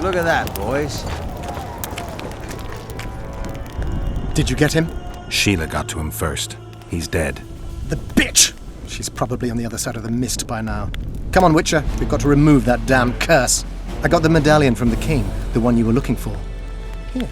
Look at that, boys. Did you get him? Sheila got to him first. He's dead. The bitch! She's probably on the other side of the mist by now. Come on, Witcher. We've got to remove that damn curse. I got the medallion from the king, the one you were looking for. Here.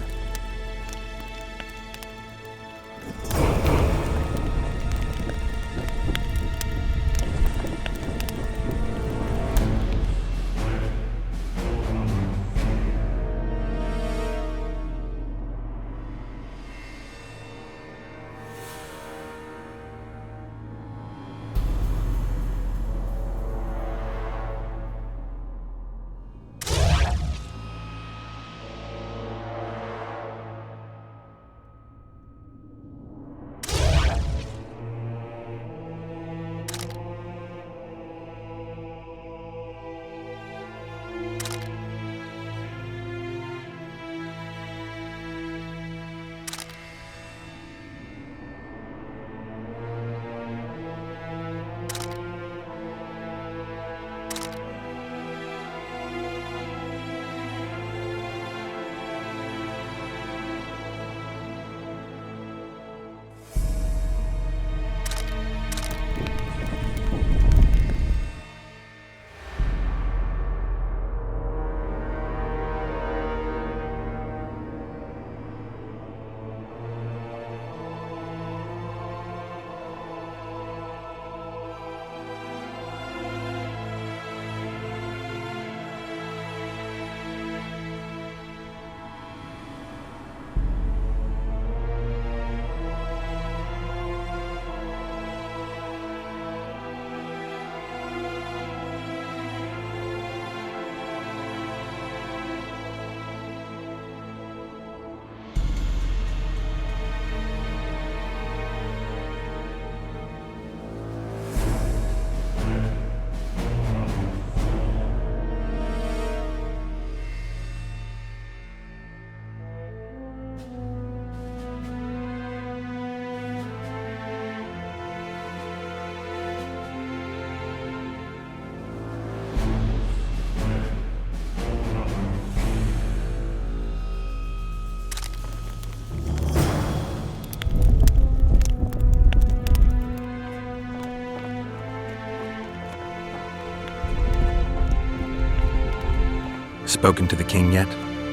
Spoken to the king yet?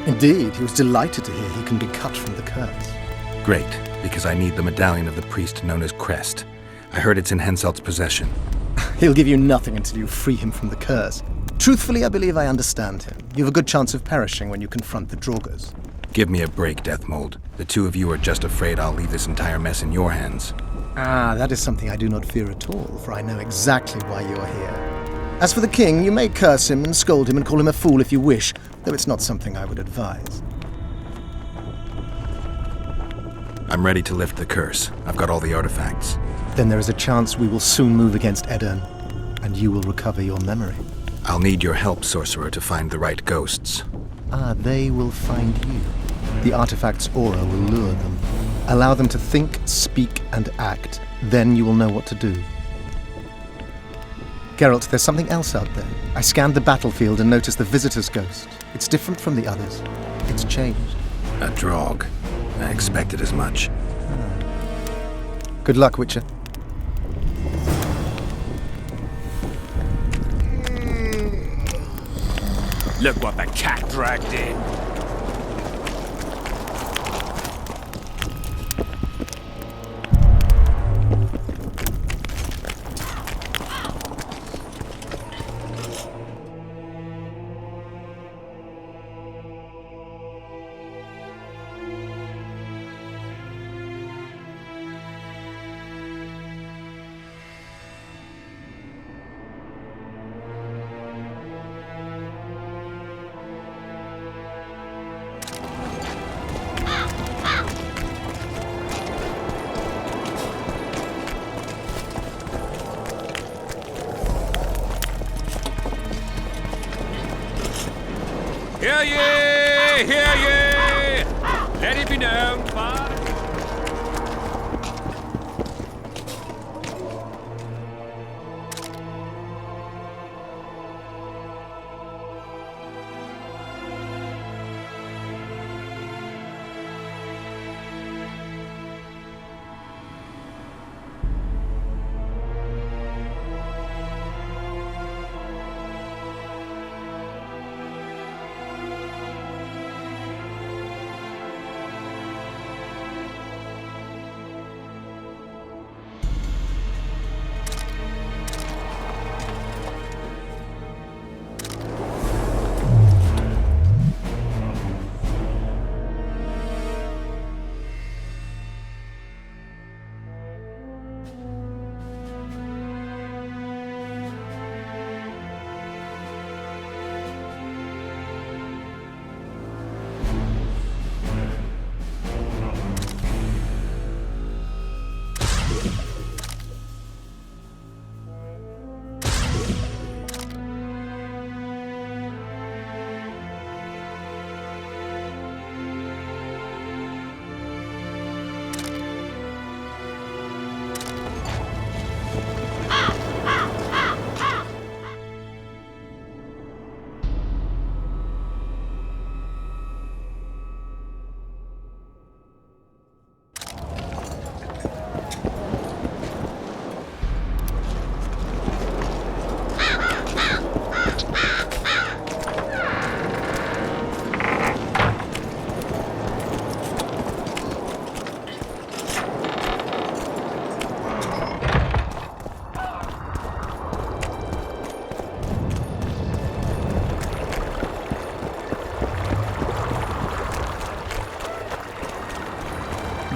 Indeed, he was delighted to hear he can be cut from the curse. Great, because I need the medallion of the priest known as Crest. I heard it's in Henselt's possession. He'll give you nothing until you free him from the curse. Truthfully, I believe I understand him. You have a good chance of perishing when you confront the Draugrs. Give me a break, Deathmold. The two of you are just afraid I'll leave this entire mess in your hands. Ah, that is something I do not fear at all, for I know exactly why you are here. As for the king, you may curse him and scold him and call him a fool if you wish, though it's not something I would advise. I'm ready to lift the curse. I've got all the artifacts. Then there is a chance we will soon move against Edirn, and you will recover your memory. I'll need your help, sorcerer, to find the right ghosts. Ah, they will find you. The artifact's aura will lure them. Allow them to think, speak, and act. Then you will know what to do. Geralt, there's something else out there. I scanned the battlefield and noticed the Visitor's Ghost. It's different from the others. It's changed. A Draug. I expected as much. Good luck, Witcher. Look what the cat dragged in. Hear ye! Hear ye! Let it be known, Father.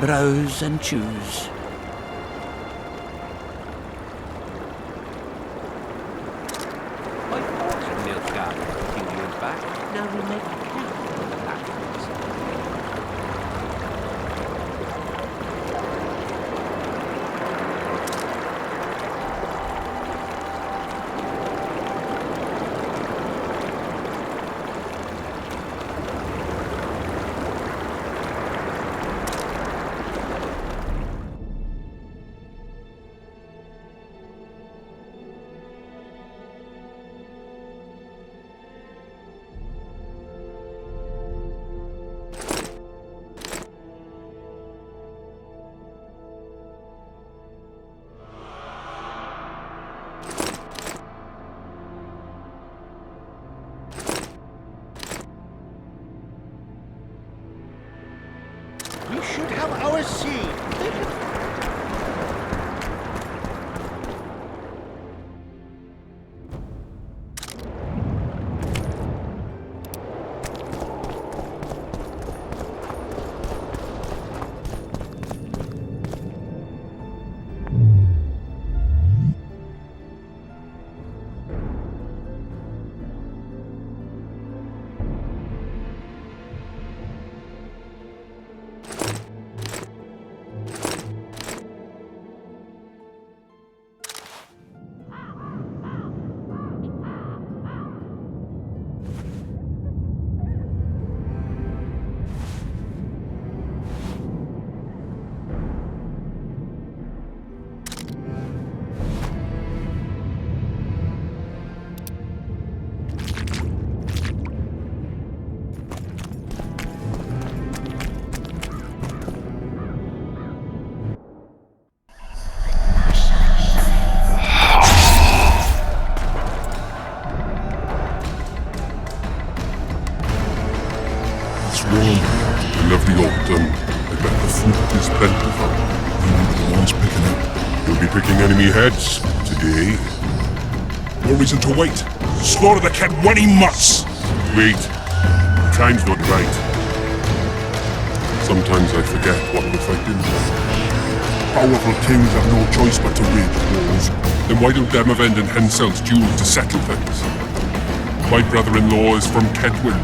browse and choose. I bought a milk garden a few years back. Now we make cattle of the factories. We should have our seed. I bet the fruit is plentiful. The one's picking it. You'll be picking enemy heads today. No reason to wait. Slaughter the cat when he must. Wait. Time's not right. Sometimes I forget what we're fighting. Powerful kings have no choice but to wage wars. Then why don't Demavend and Henselt's duel to settle things? My brother-in-law is from Kedwin.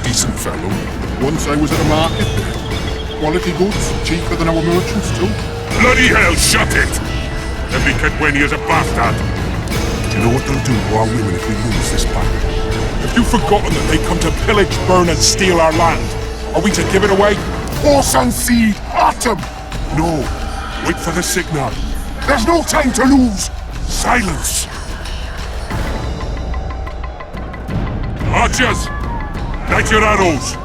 Decent fellow. Once I was at a market there. Quality goods, cheaper than our merchants too. Bloody hell, shut it! Every Kedwini is a bastard. Do you know what they'll do to our women if we lose this battle? Have you forgotten that they come to pillage, burn and steal our land? Are we to give it away? Horse and seed, autumn! No. Wait for the signal. There's no time to lose! Silence! Archers! Light your arrows!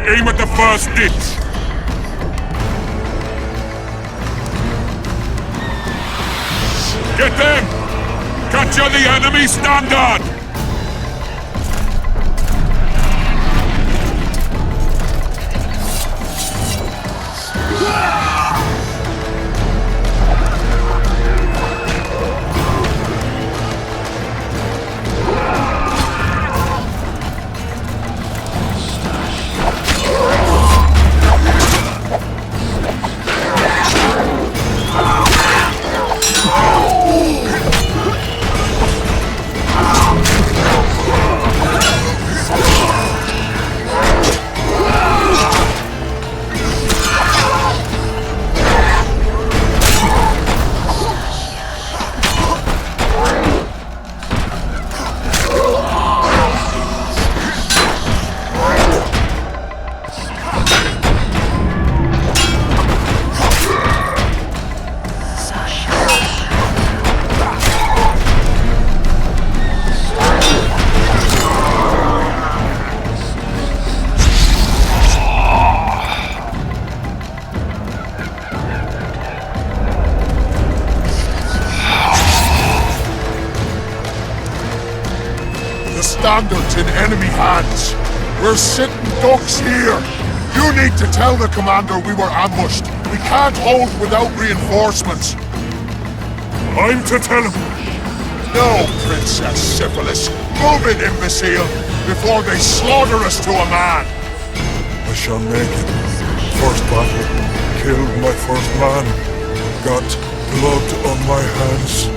Aim at the first ditch! Get them! Capture the enemy standard! Standards in enemy hands. We're sitting ducks here. You need to tell the commander we were ambushed. We can't hold without reinforcements. I'm to tell him. No, Princess Syphilis. Move it, imbecile, before they slaughter us to a man. I shall make it. First battle, killed my first man. Got blood on my hands.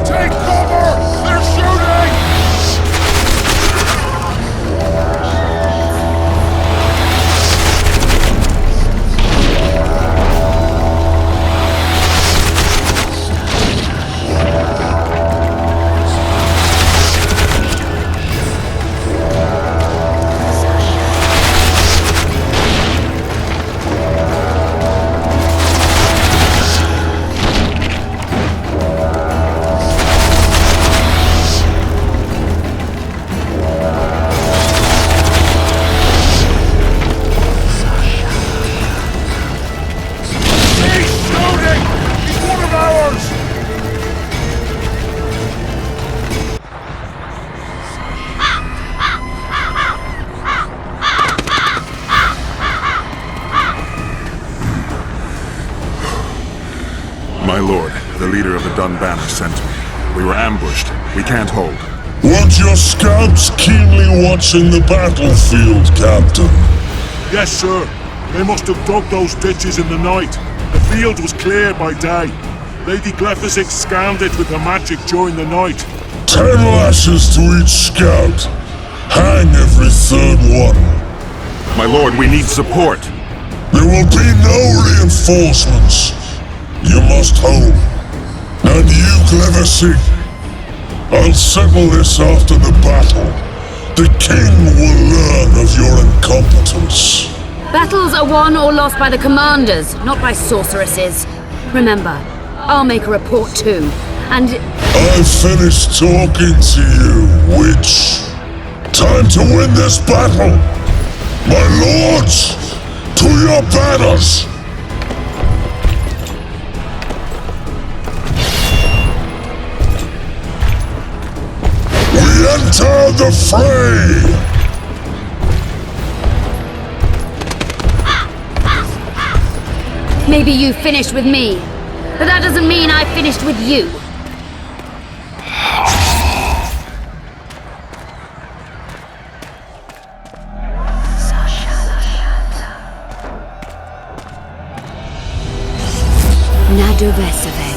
Take cover! They're shooting! My lord, the leader of the Dun Banner sent me. We were ambushed. We can't hold. Weren't your scouts keenly watching the battlefield, Captain? Yes, sir. They must have dug those ditches in the night. The field was cleared by day. Lady Glephisic scanned it with her magic during the night. 10 lashes to each scout. Hang every third one. My lord, we need support. There will be no reinforcements. You must hold. And you, Glephisic, I'll settle this after the battle. The king will learn of your incompetence. Battles are won or lost by the commanders, not by sorceresses. Remember, I'll make a report too, and... I've finished talking to you, witch. Time to win this battle. My lords, to your banners. We enter the fray! Maybe you finished with me, but that doesn't mean I finished with you. Nadovesave.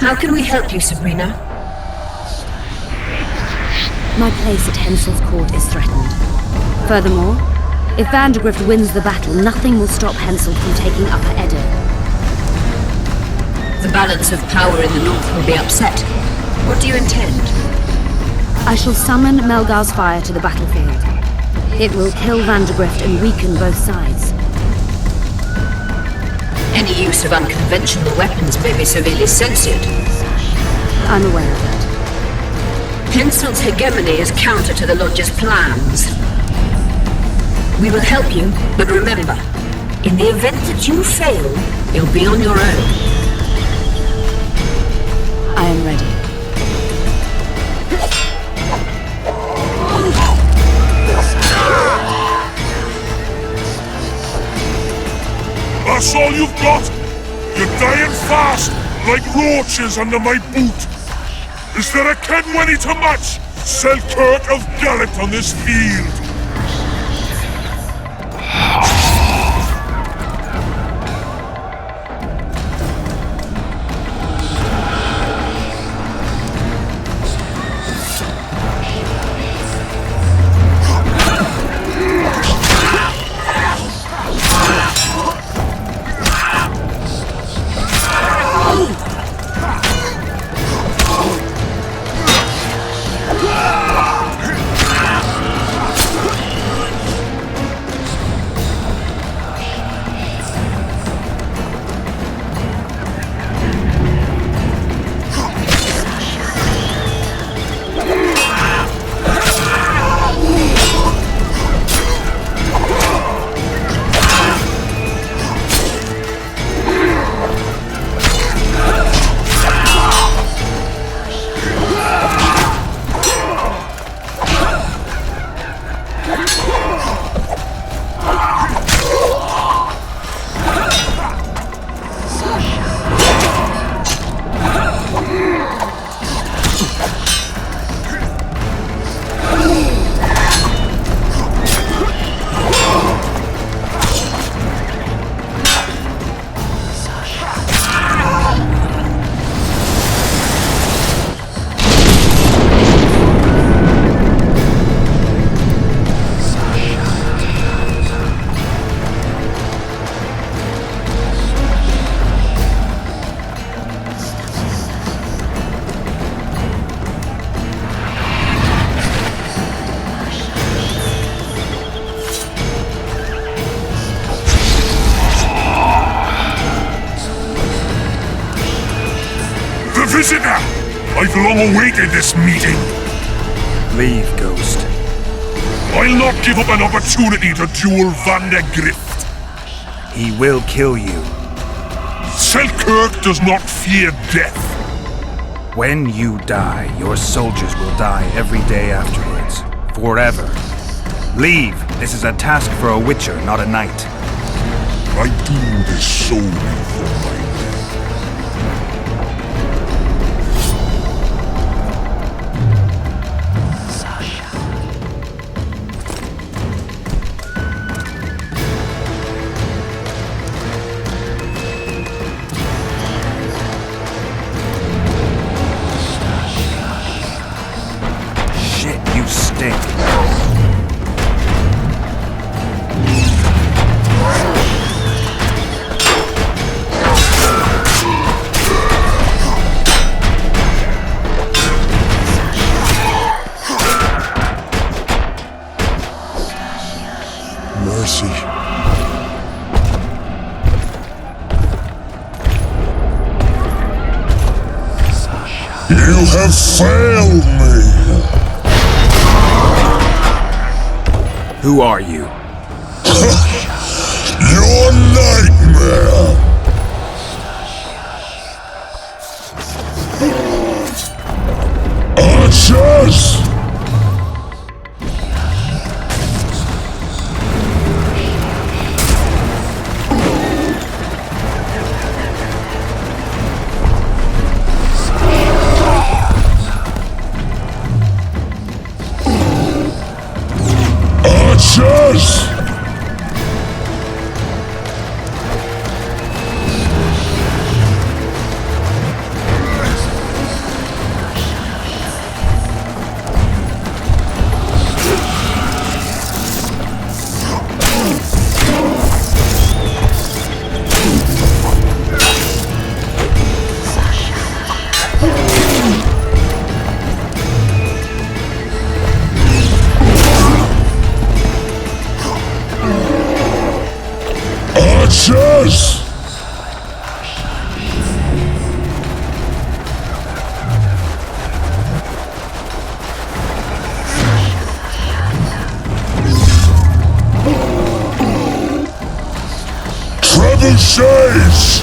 How can we help you, Sabrina? My place at Hensel's court is threatened. Furthermore, if Vandergrift wins the battle, nothing will stop Hensel from taking Upper Edda. The balance of power in the north will be upset. What do you intend? I shall summon Melgar's fire to the battlefield. It will kill Vandergrift and weaken both sides. Any use of unconventional weapons may be severely censored. I'm aware of that. Hensel's hegemony is counter to the Lodge's plans. We will help you, but remember, in the event that you fail, you'll be on your own. I am ready. That's all you've got? You're dying fast, like roaches under my boot. Is there a Kenwenny to match Selkirk of Gallet on this field? prisoner! I've long awaited this meeting. Leave, Ghost. I'll not give up an opportunity to duel Van der Grift. He will kill you. Selkirk does not fear death. When you die, your soldiers will die every day afterwards. Forever. Leave. This is a task for a witcher, not a knight. I do this solely for my men. Shit, you stink. Mercy. You have failed me. Who are you? Your nightmare. Archers! Archers! Archers! Trebuchets!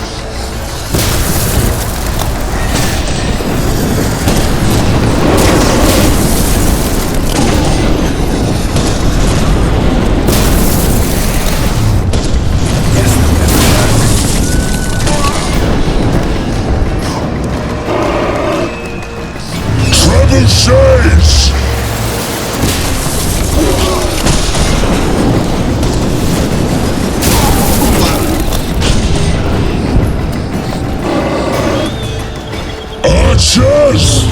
Trebuchets! Archers!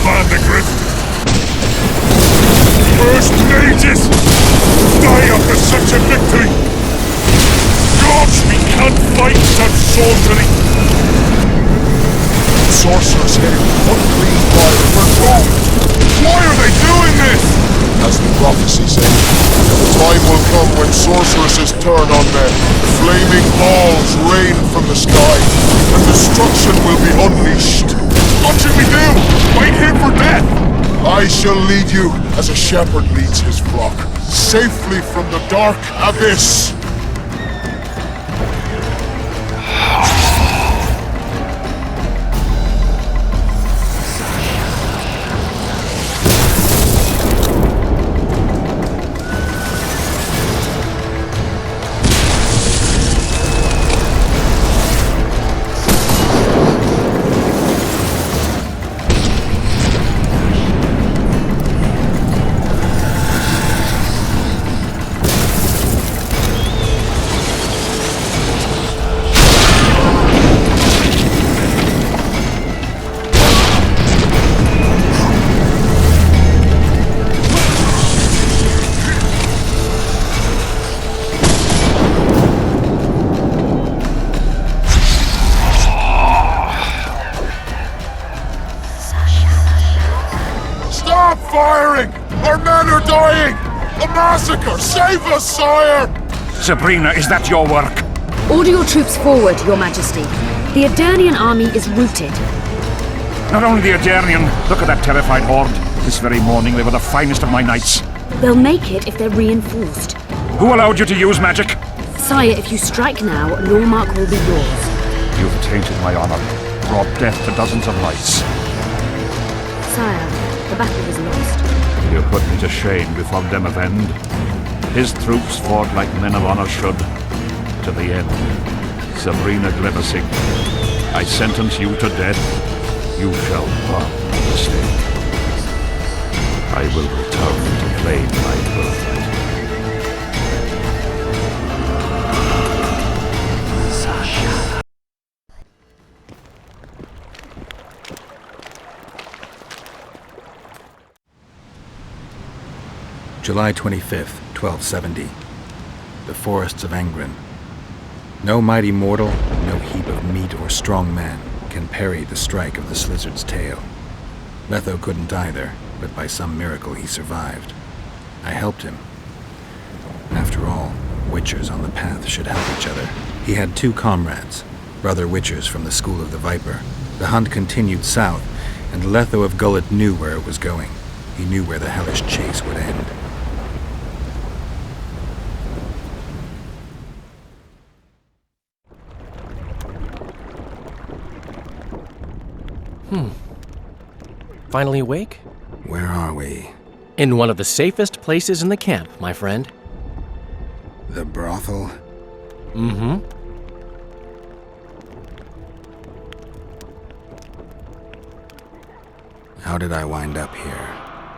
Vandegrift! First mages! Die after such a victory! Gods, we can't fight such soldiery! Sorcerers heading unclean fire for gold! Why are they doing this? As the prophecy said, the time will come when sorceresses turn on men. Flaming balls rain from the sky, and destruction will be unleashed. What should we do? Wait here for death? I shall lead you as a shepherd leads his flock, safely from the dark abyss. Firing! Our men are dying! A massacre! Save us, sire! Sabrina, is that your work? Order your troops forward, Your Majesty. The Adernian army is routed. Not only the Adernian, look at that terrified horde. This very morning they were the finest of my knights. They'll make it if they're reinforced. Who allowed you to use magic? Sire, if you strike now, Lormark will be yours. You've tainted my honor, brought death to dozens of lives. Sire, the battle is lost. You put me to shame before Demavend. His troops fought like men of honor should. To the end. Sabrina Gleversing, I sentence you to death. You shall burn the stake. I will return to claim my birthright. July 25th, 1270. The forests of Angren. No mighty mortal, no heap of meat or strong man can parry the strike of the Slizzard's tail. Letho couldn't either, but by some miracle he survived. I helped him. After all, Witchers on the path should help each other. He had two comrades, brother Witchers from the School of the Viper. The hunt continued south, and Letho of Gullet knew where it was going. He knew where the hellish chase would end. Finally awake? Where are we? In one of the safest places in the camp, my friend. The brothel? Mm-hmm. How did I wind up here?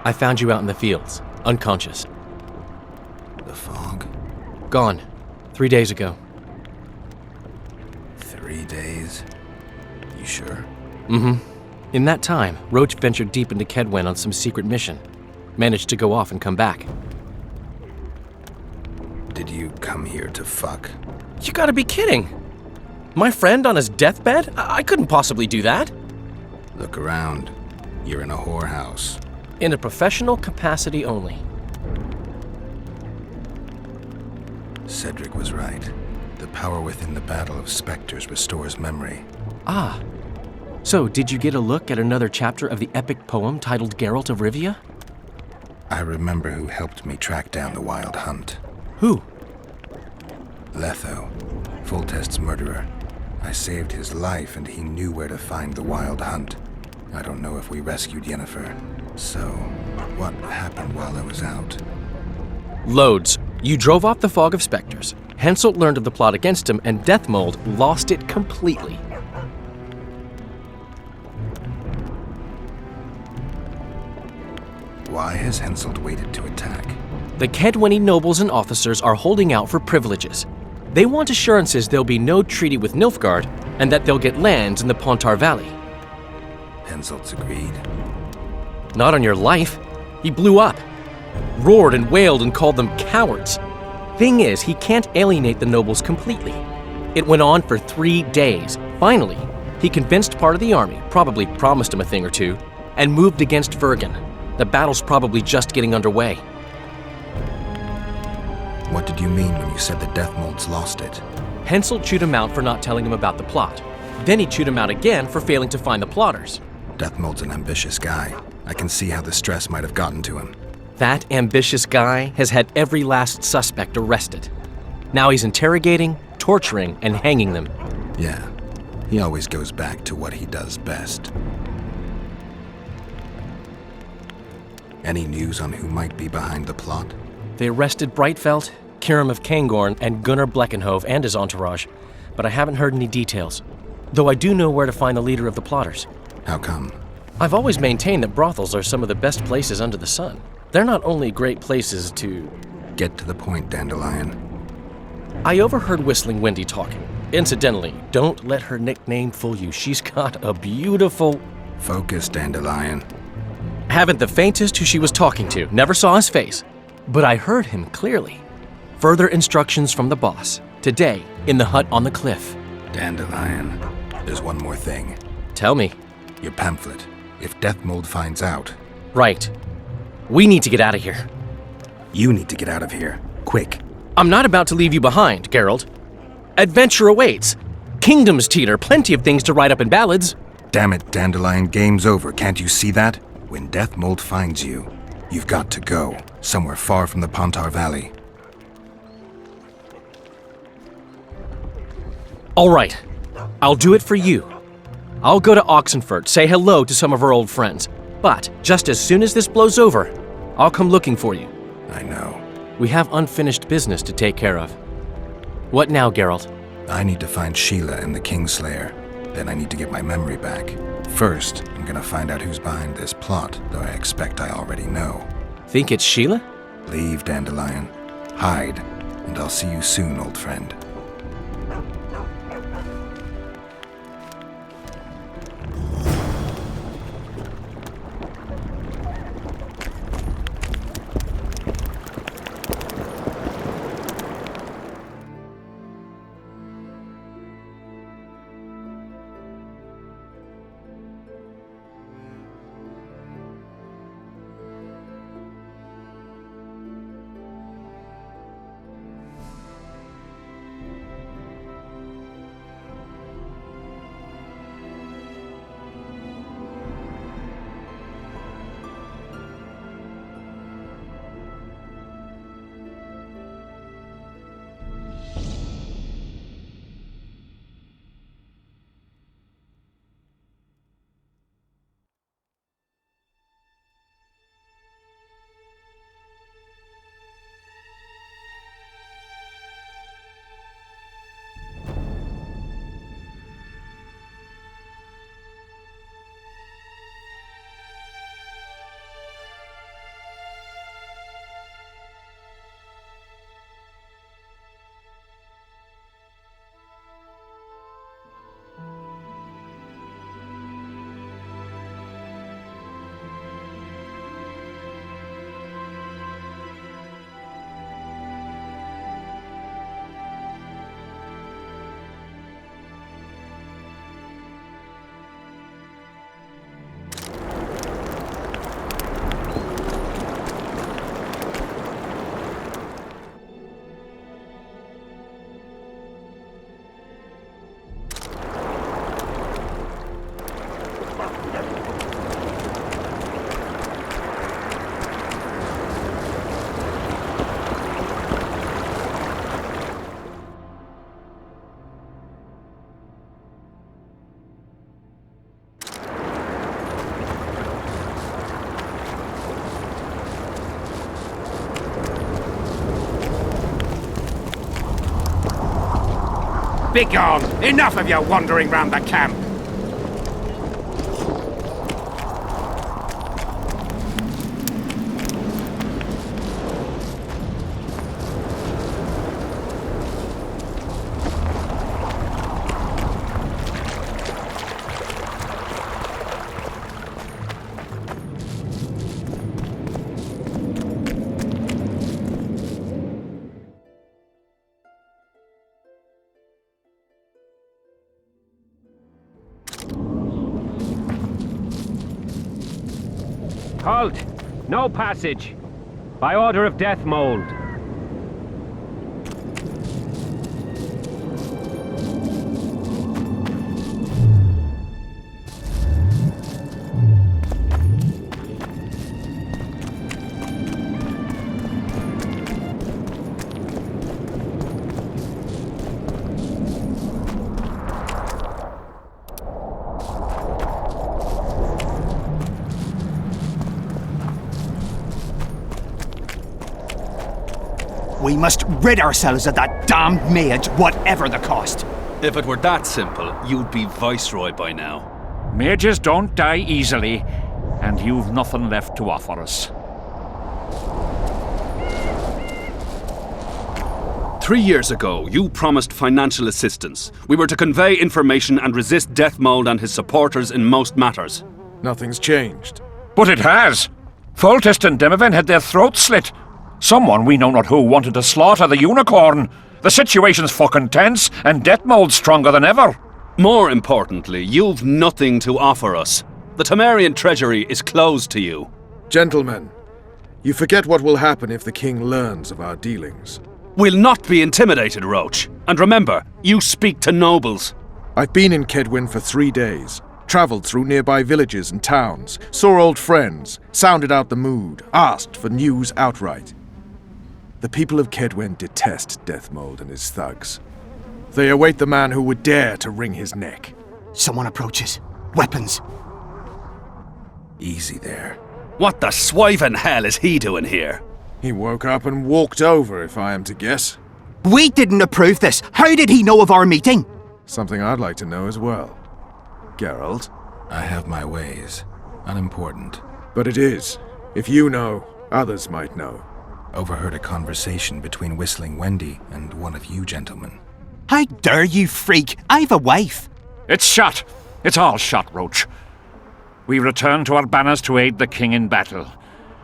I found you out in the fields, unconscious. The fog? Gone. 3 days ago. 3 days? You sure? Mm-hmm. In that time, Roach ventured deep into Kedwen on some secret mission. Managed to go off and come back. Did you come here to fuck? You gotta be kidding! My friend on his deathbed? I couldn't possibly do that! Look around. You're in a whorehouse. In a professional capacity only. Cedric was right. The power within the Battle of Spectres restores memory. Ah. So, did you get a look at another chapter of the epic poem titled Geralt of Rivia? I remember who helped me track down the Wild Hunt. Who? Letho, Foltest's murderer. I saved his life and he knew where to find the Wild Hunt. I don't know if we rescued Yennefer. So, what happened while I was out? Loads. You drove off the Fog of Spectres. Henselt learned of the plot against him, and Deathmold lost it completely. Why has Henselt waited to attack? The Kedweni nobles and officers are holding out for privileges. They want assurances there'll be no treaty with Nilfgaard, and that they'll get lands in the Pontar Valley. Henselt's agreed. Not on your life. He blew up. Roared and wailed and called them cowards. Thing is, he can't alienate the nobles completely. It went on for 3 days. Finally, he convinced part of the army, probably promised him a thing or two, and moved against Vergen. The battle's probably just getting underway. What did you mean when you said the Death Molds lost it? Hensel chewed him out for not telling him about the plot. Then he chewed him out again for failing to find the plotters. Death Mold's an ambitious guy. I can see how the stress might have gotten to him. That ambitious guy has had every last suspect arrested. Now he's interrogating, torturing, and hanging them. Yeah, he always goes back to what he does best. Any news on who might be behind the plot? They arrested Breitfeld, Kirim of Kangorn, and Gunnar Bleckenhove and his entourage, but I haven't heard any details. Though I do know where to find the leader of the plotters. How come? I've always maintained that brothels are some of the best places under the sun. They're not only great places to... Get to the point, Dandelion. I overheard Whistling Wendy talking. Incidentally, don't let her nickname fool you. She's got a beautiful... Focus, Dandelion. Haven't the faintest who she was talking to. Never saw his face. But I heard him clearly. Further instructions from the boss. Today, in the hut on the cliff. Dandelion, there's one more thing. Tell me. Your pamphlet. If Death Mold finds out... Right. We need to get out of here. You need to get out of here. Quick. I'm not about to leave you behind, Geralt. Adventure awaits. Kingdoms teeter, plenty of things to write up in ballads. Damn it, Dandelion, game's over. Can't you see that? When Death Mold finds you, you've got to go. Somewhere far from the Pontar Valley. All right. I'll do it for you. I'll go to Oxenfurt, say hello to some of our old friends. But just as soon as this blows over, I'll come looking for you. I know. We have unfinished business to take care of. What now, Geralt? I need to find Sheila and the Kingslayer. Then I need to get my memory back. First, I'm gonna find out who's behind this plot, though I expect I already know. Think it's Sheila? Leave, Dandelion. Hide, and I'll see you soon, old friend. Begone! Enough of your wandering round the camp! Halt! No passage! By order of Death Mold. We must rid ourselves of that damned mage, whatever the cost. If it were that simple, you'd be Viceroy by now. Mages don't die easily, and you've nothing left to offer us. 3 years ago, you promised financial assistance. We were to convey information and resist Death Mold and his supporters in most matters. Nothing's changed. But it has. Foltest and Demoven had their throats slit. Someone, we know not who, wanted to slaughter the unicorn. The situation's fucking tense, and Death Mold's stronger than ever. More importantly, you've nothing to offer us. The Temerian treasury is closed to you. Gentlemen, you forget what will happen if the king learns of our dealings. We'll not be intimidated, Roach. And remember, you speak to nobles. I've been in Kedwin for 3 days. Travelled through nearby villages and towns, saw old friends, sounded out the mood, asked for news outright. The people of Kedwen detest Death Mold and his thugs. They await the man who would dare to wring his neck. Someone approaches. Weapons. Easy there. What the swiven hell is he doing here? He woke up and walked over, if I am to guess. We didn't approve this. How did he know of our meeting? Something I'd like to know as well. Geralt? I have my ways. Unimportant. But it is. If you know, others might know. Overheard a conversation between Whistling Wendy and one of you gentlemen. How dare you, freak? I've a wife. It's shot. It's all shot, Roach. We return to our banners to aid the king in battle.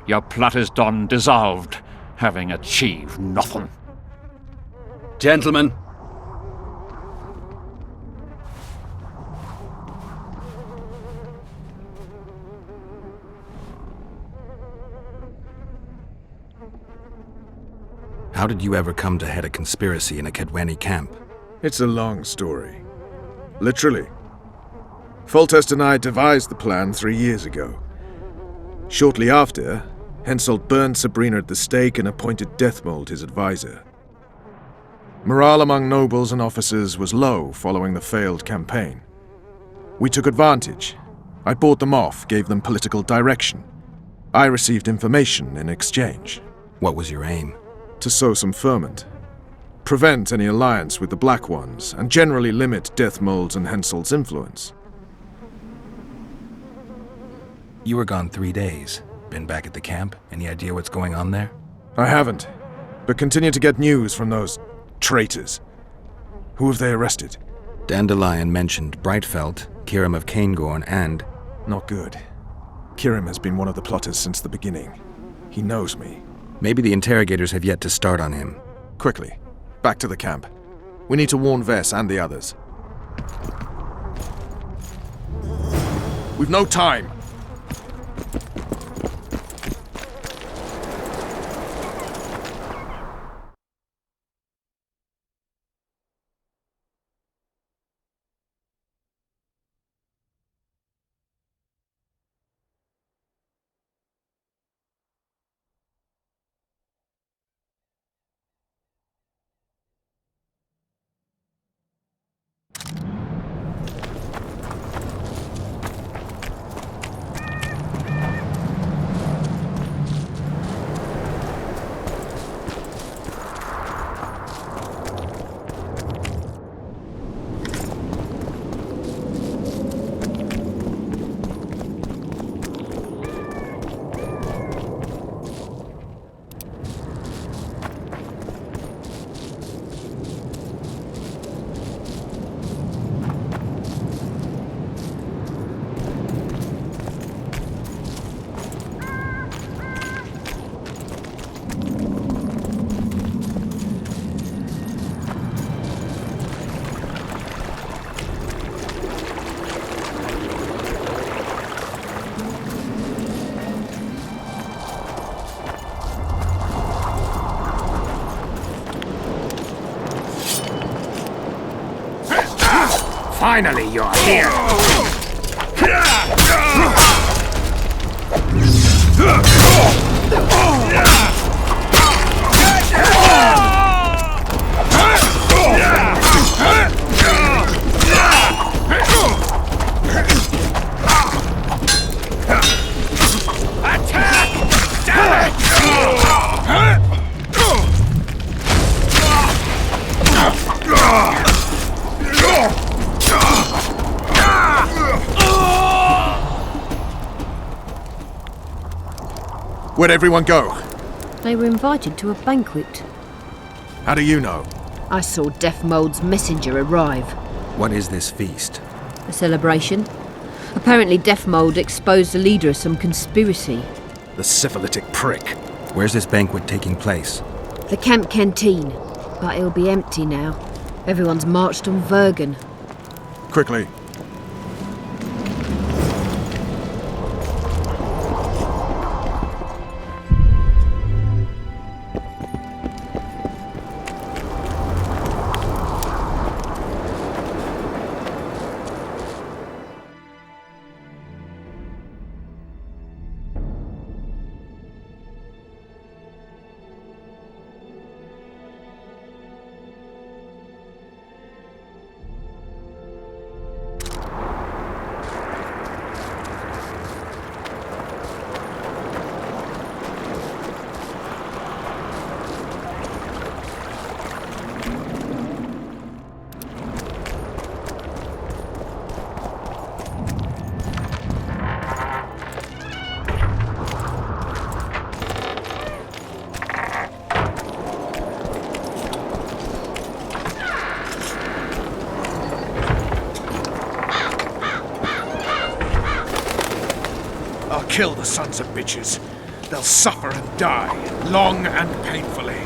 Your plot is done, dissolved, having achieved nothing. Gentlemen. How did you ever come to head a conspiracy in a Kedweni camp? It's a long story. Literally. Foltest and I devised the plan 3 years ago. Shortly after, Henselt burned Sabrina at the stake and appointed Deathmold his advisor. Morale among nobles and officers was low following the failed campaign. We took advantage. I bought them off, gave them political direction. I received information in exchange. What was your aim? To sow some ferment. Prevent any alliance with the Black Ones, and generally limit Deathmold's and Henselt's influence. You were gone 3 days. Been back at the camp? Any idea what's going on there? I haven't, but continue to get news from those traitors. Who have they arrested? Dandelion mentioned Brightfelt, Kirim of Caingorn, and... Not good. Kirim has been one of the plotters since the beginning. He knows me. Maybe the interrogators have yet to start on him. Quickly, back to the camp. We need to warn Vess and the others. We've no time! Finally, you're here! Where'd everyone go? They were invited to a banquet. How do you know? I saw Death Mold's messenger arrive. What is this feast? A celebration. Apparently Death Mold exposed the leader of some conspiracy. The syphilitic prick. Where's this banquet taking place? The camp canteen. But it'll be empty now. Everyone's marched on Vergen. Quickly. Kill the sons of bitches. They'll suffer and die, long and painfully.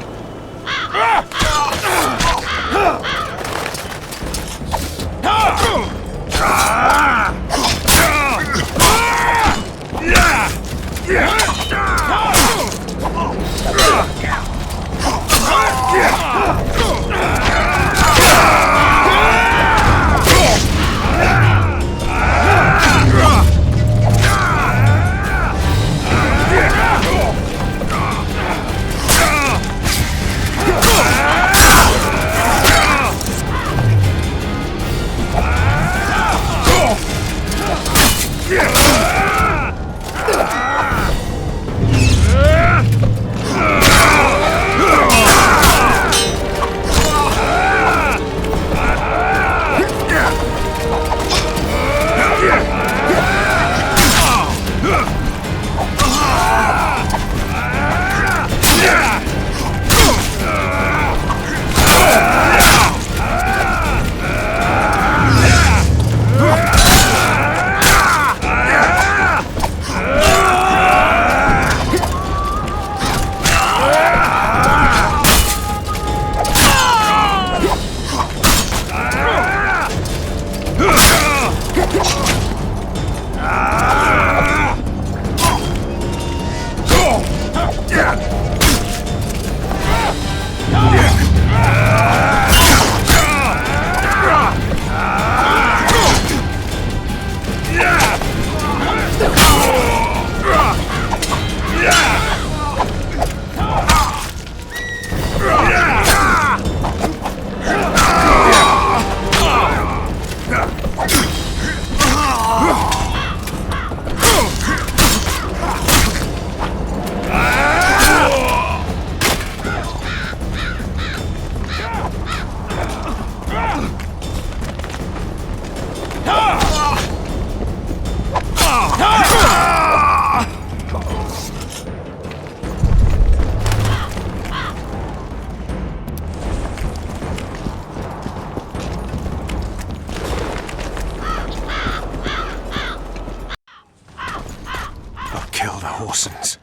Orsons.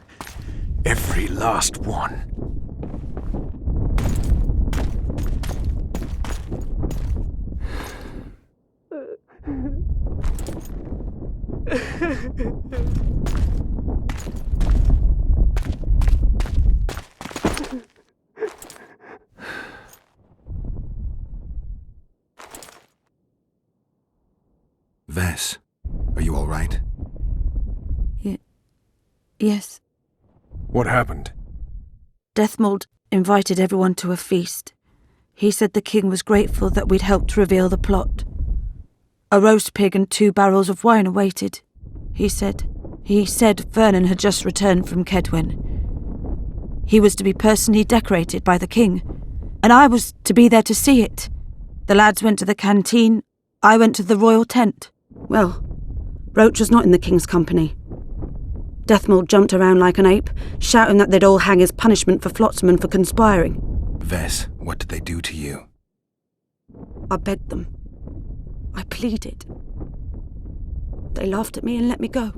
Every last one. Vess, are you all right? Yes. What happened? Deathmold invited everyone to a feast. He said the king was grateful that we'd helped reveal the plot. A roast pig and 2 barrels of wine awaited, he said. He said Vergen had just returned from Kedwen. He was to be personally decorated by the king, and I was to be there to see it. The lads went to the canteen, I went to the royal tent. Well, Roach was not in the king's company. Deathmold jumped around like an ape, shouting that they'd all hang as punishment for Flotsam for conspiring. Vess, what did they do to you? I begged them. I pleaded. They laughed at me and let me go.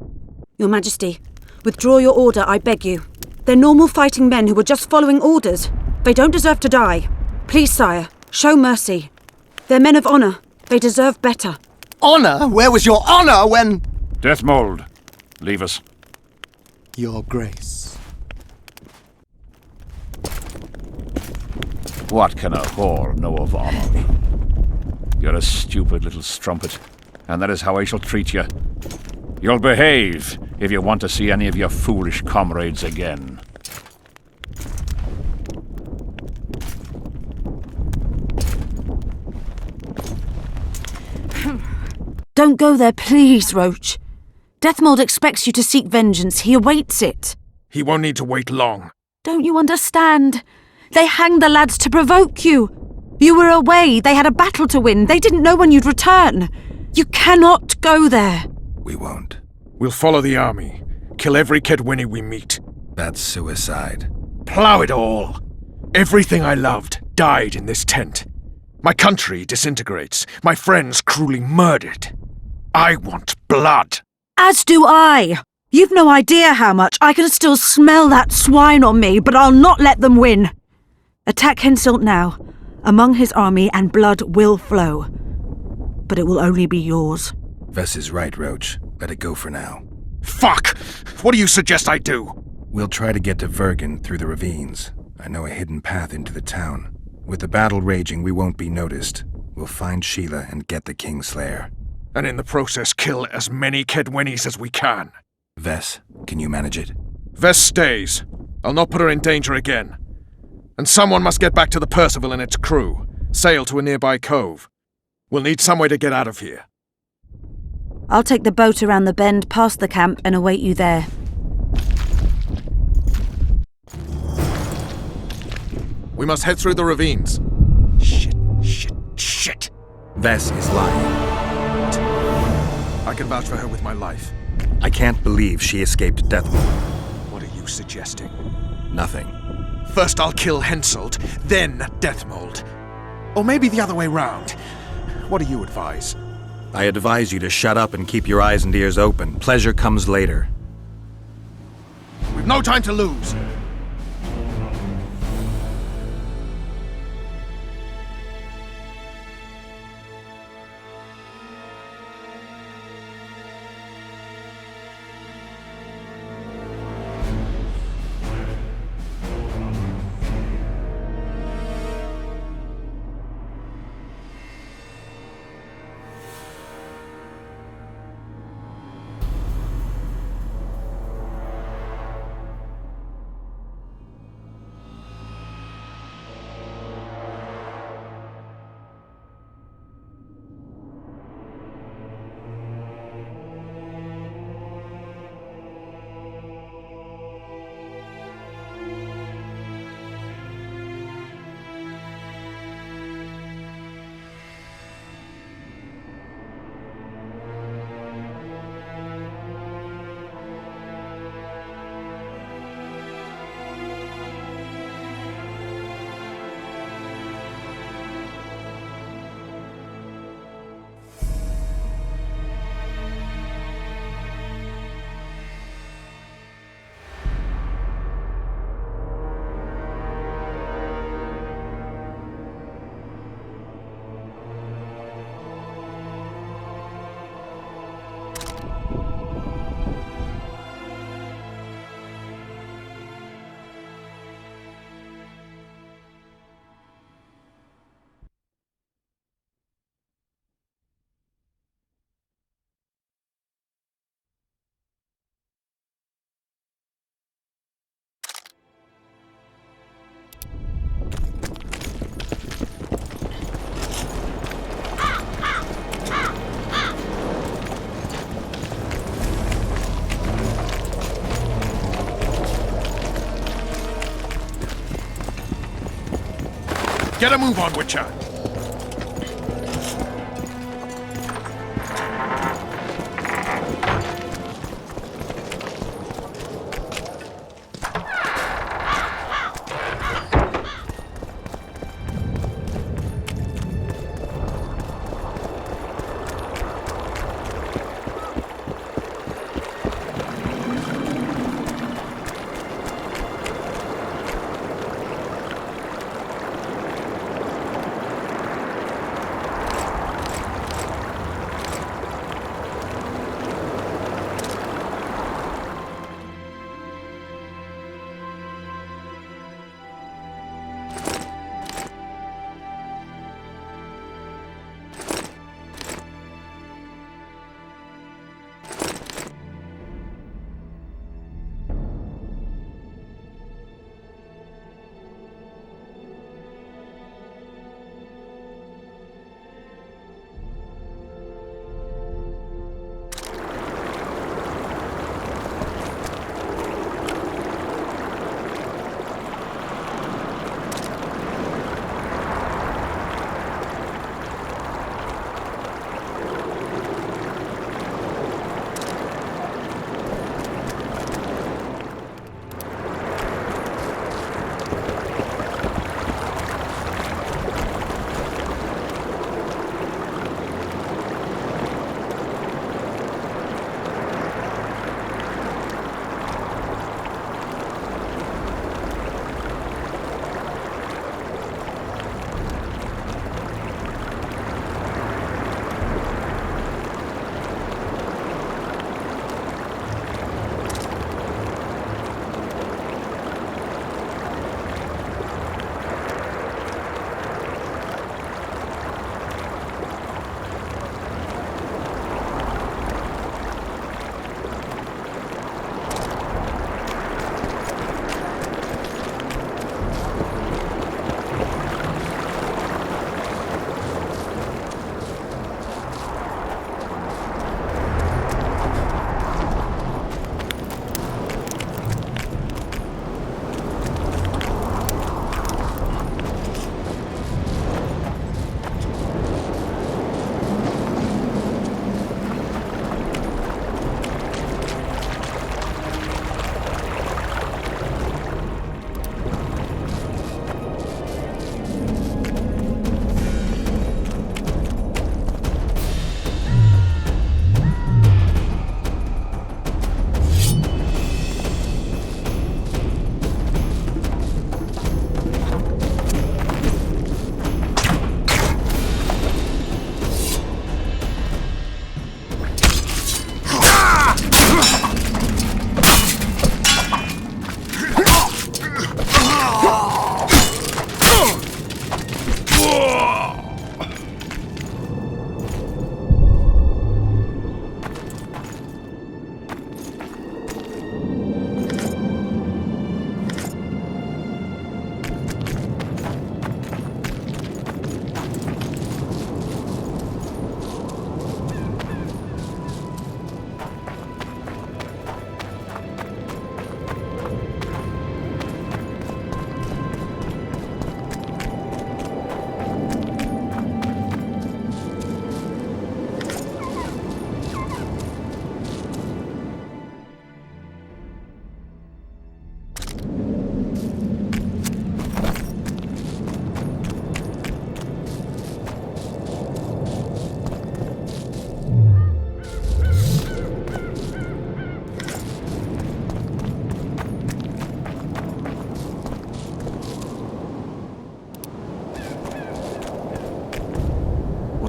Your Majesty, withdraw your order, I beg you. They're normal fighting men who were just following orders. They don't deserve to die. Please, sire, show mercy. They're men of honour. They deserve better. Honour? Where was your honour when... Deathmold, leave us. Your Grace. What can a whore know of honor? You're a stupid little strumpet, and that is how I shall treat you. You'll behave if you want to see any of your foolish comrades again. Don't go there, please, Roach. Deathmold expects you to seek vengeance. He awaits it. He won't need to wait long. Don't you understand? They hanged the lads to provoke you. You were away. They had a battle to win. They didn't know when you'd return. You cannot go there. We won't. We'll follow the army. Kill every Kedweni we meet. That's suicide. Plough it all. Everything I loved died in this tent. My country disintegrates. My friends cruelly murdered. I want blood. As do I. You've no idea how much. I can still smell that swine on me, but I'll not let them win. Attack Henselt now, among his army, and blood will flow. But it will only be yours. Vess is right, Roach. Let it go for now. Fuck! What do you suggest I do? We'll try to get to Vergen through the ravines. I know a hidden path into the town. With the battle raging, we won't be noticed. We'll find Sheila and get the Kingslayer. And in the process kill as many Kedwenis as we can. Vess, can you manage it? Vess stays. I'll not put her in danger again. And someone must get back to the Percival and its crew. Sail to a nearby cove. We'll need some way to get out of here. I'll take the boat around the bend past the camp and await you there. We must head through the ravines. Shit. Vess is lying. I can vouch for her with my life. I can't believe she escaped Deathmold. What are you suggesting? Nothing. First I'll kill Henselt, then Deathmold. Or maybe the other way round. What do you advise? I advise you to shut up and keep your eyes and ears open. Pleasure comes later. We've no time to lose. Get a move on, Witcher!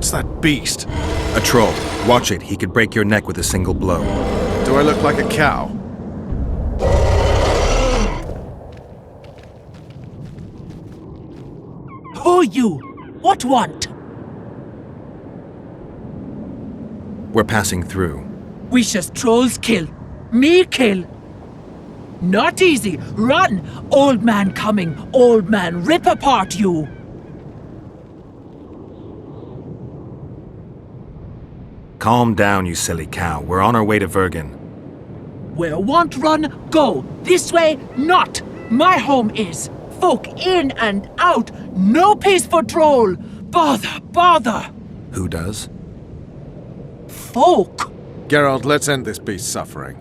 What's that beast? A troll. Watch it. He could break your neck with a single blow. Do I look like a cow? Who you? What want? We're passing through. Wishes trolls kill. Me kill. Not easy. Run! Old man coming. Old man rip apart you. Calm down, you silly cow. We're on our way to Vergen. Where want run, go. This way, not. My home is. folk in and out. No peace for Troll. Bother. Who does? Folk. Geralt, let's end this beast's suffering.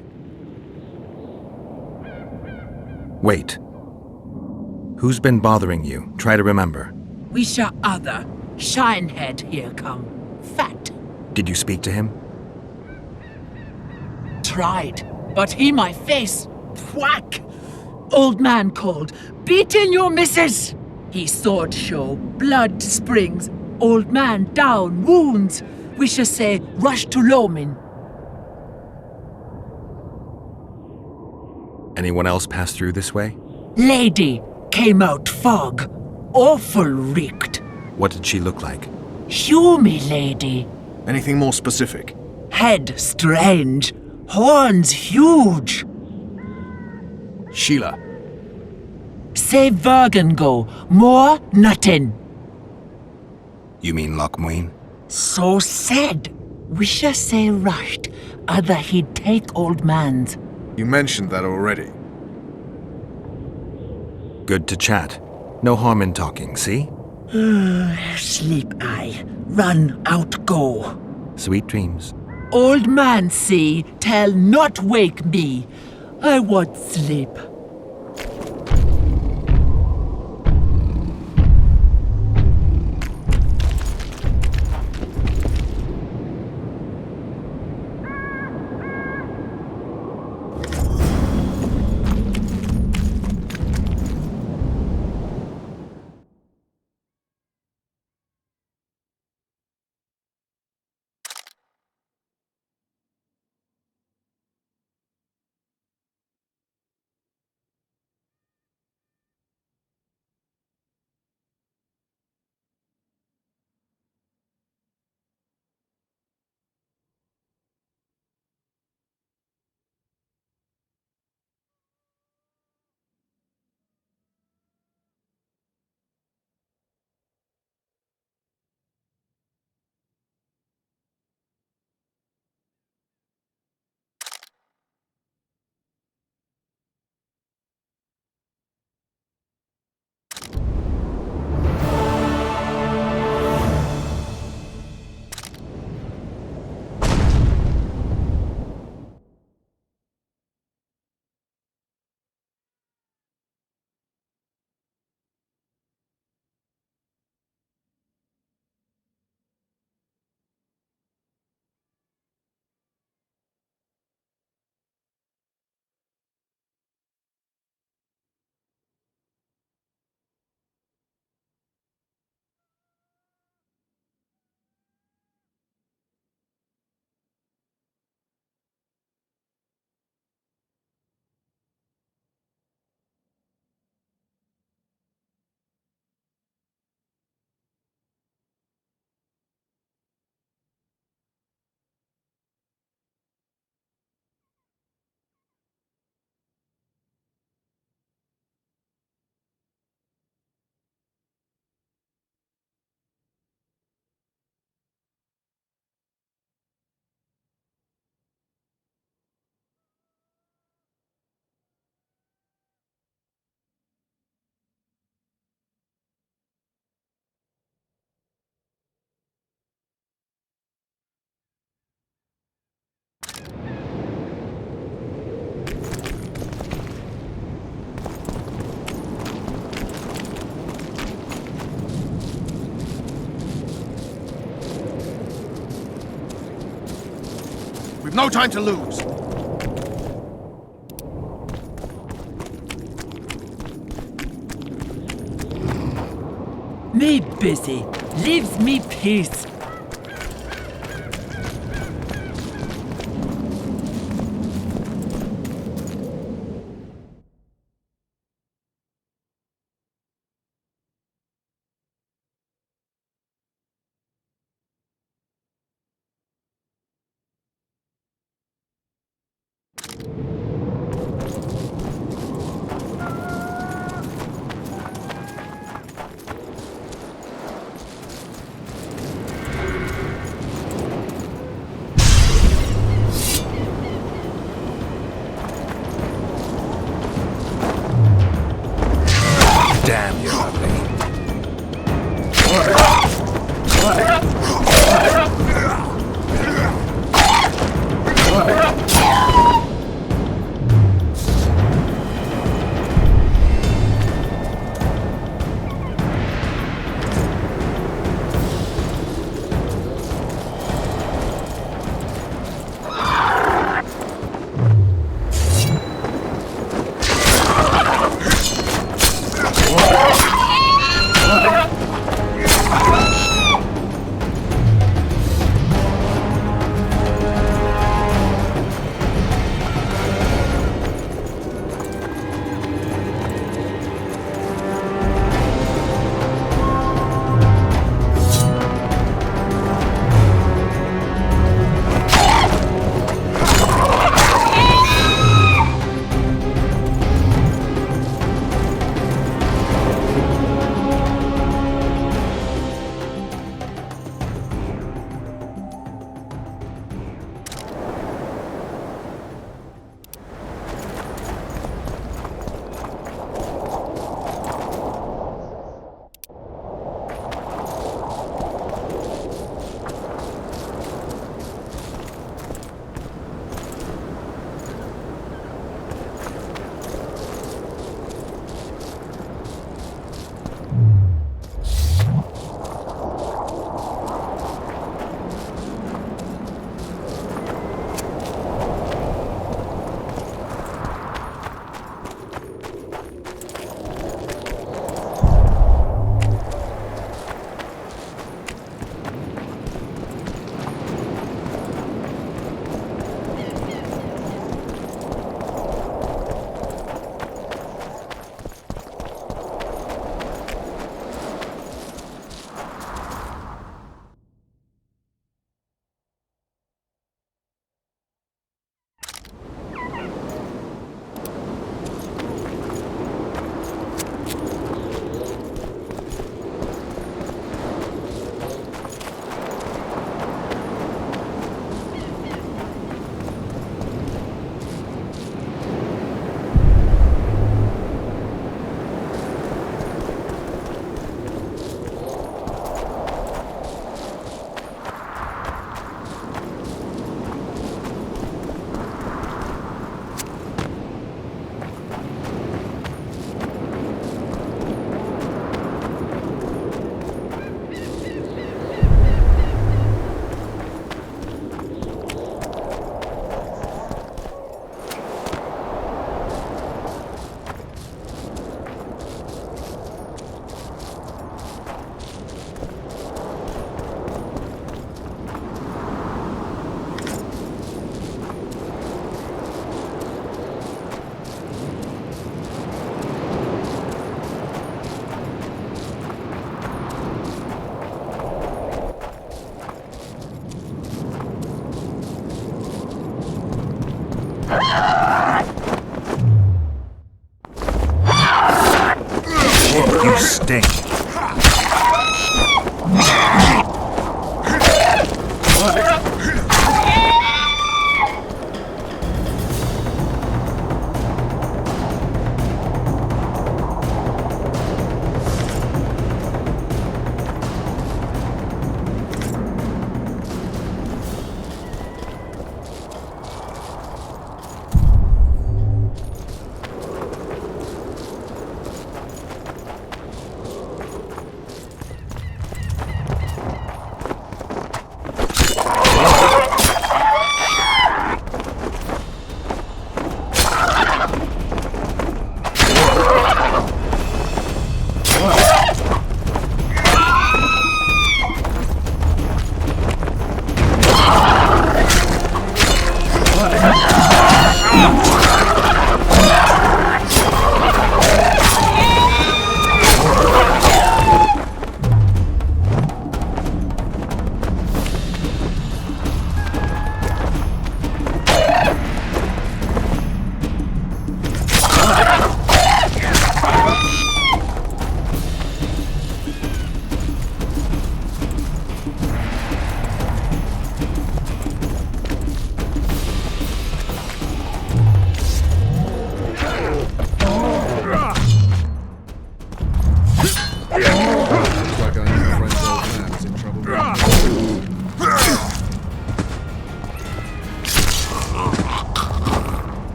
Wait. Who's been bothering you? Try to remember. We shall other. Shinehead here come. Fat. Did you speak to him? Tried, but he my face. Whack. Old man called. Beat in your missus. He sword show. Blood springs. Old man down. Wounds. We shall say rush to Lomin. Anyone else pass through this way? Lady came out fog. Awful reeked. What did she look like? Humy lady. Anything more specific? Head strange. Horns huge. Sheila. Say Vergen go. More nothing. You mean Lochmuin? So said. We shall say rushed. Other he'd take old man's. You mentioned that already. Good to chat. No harm in talking, see? Sleep I. Run out go. Sweet dreams. Old man see, tell not wake me. I want sleep. We've no time to lose. Me busy. Leaves me peace.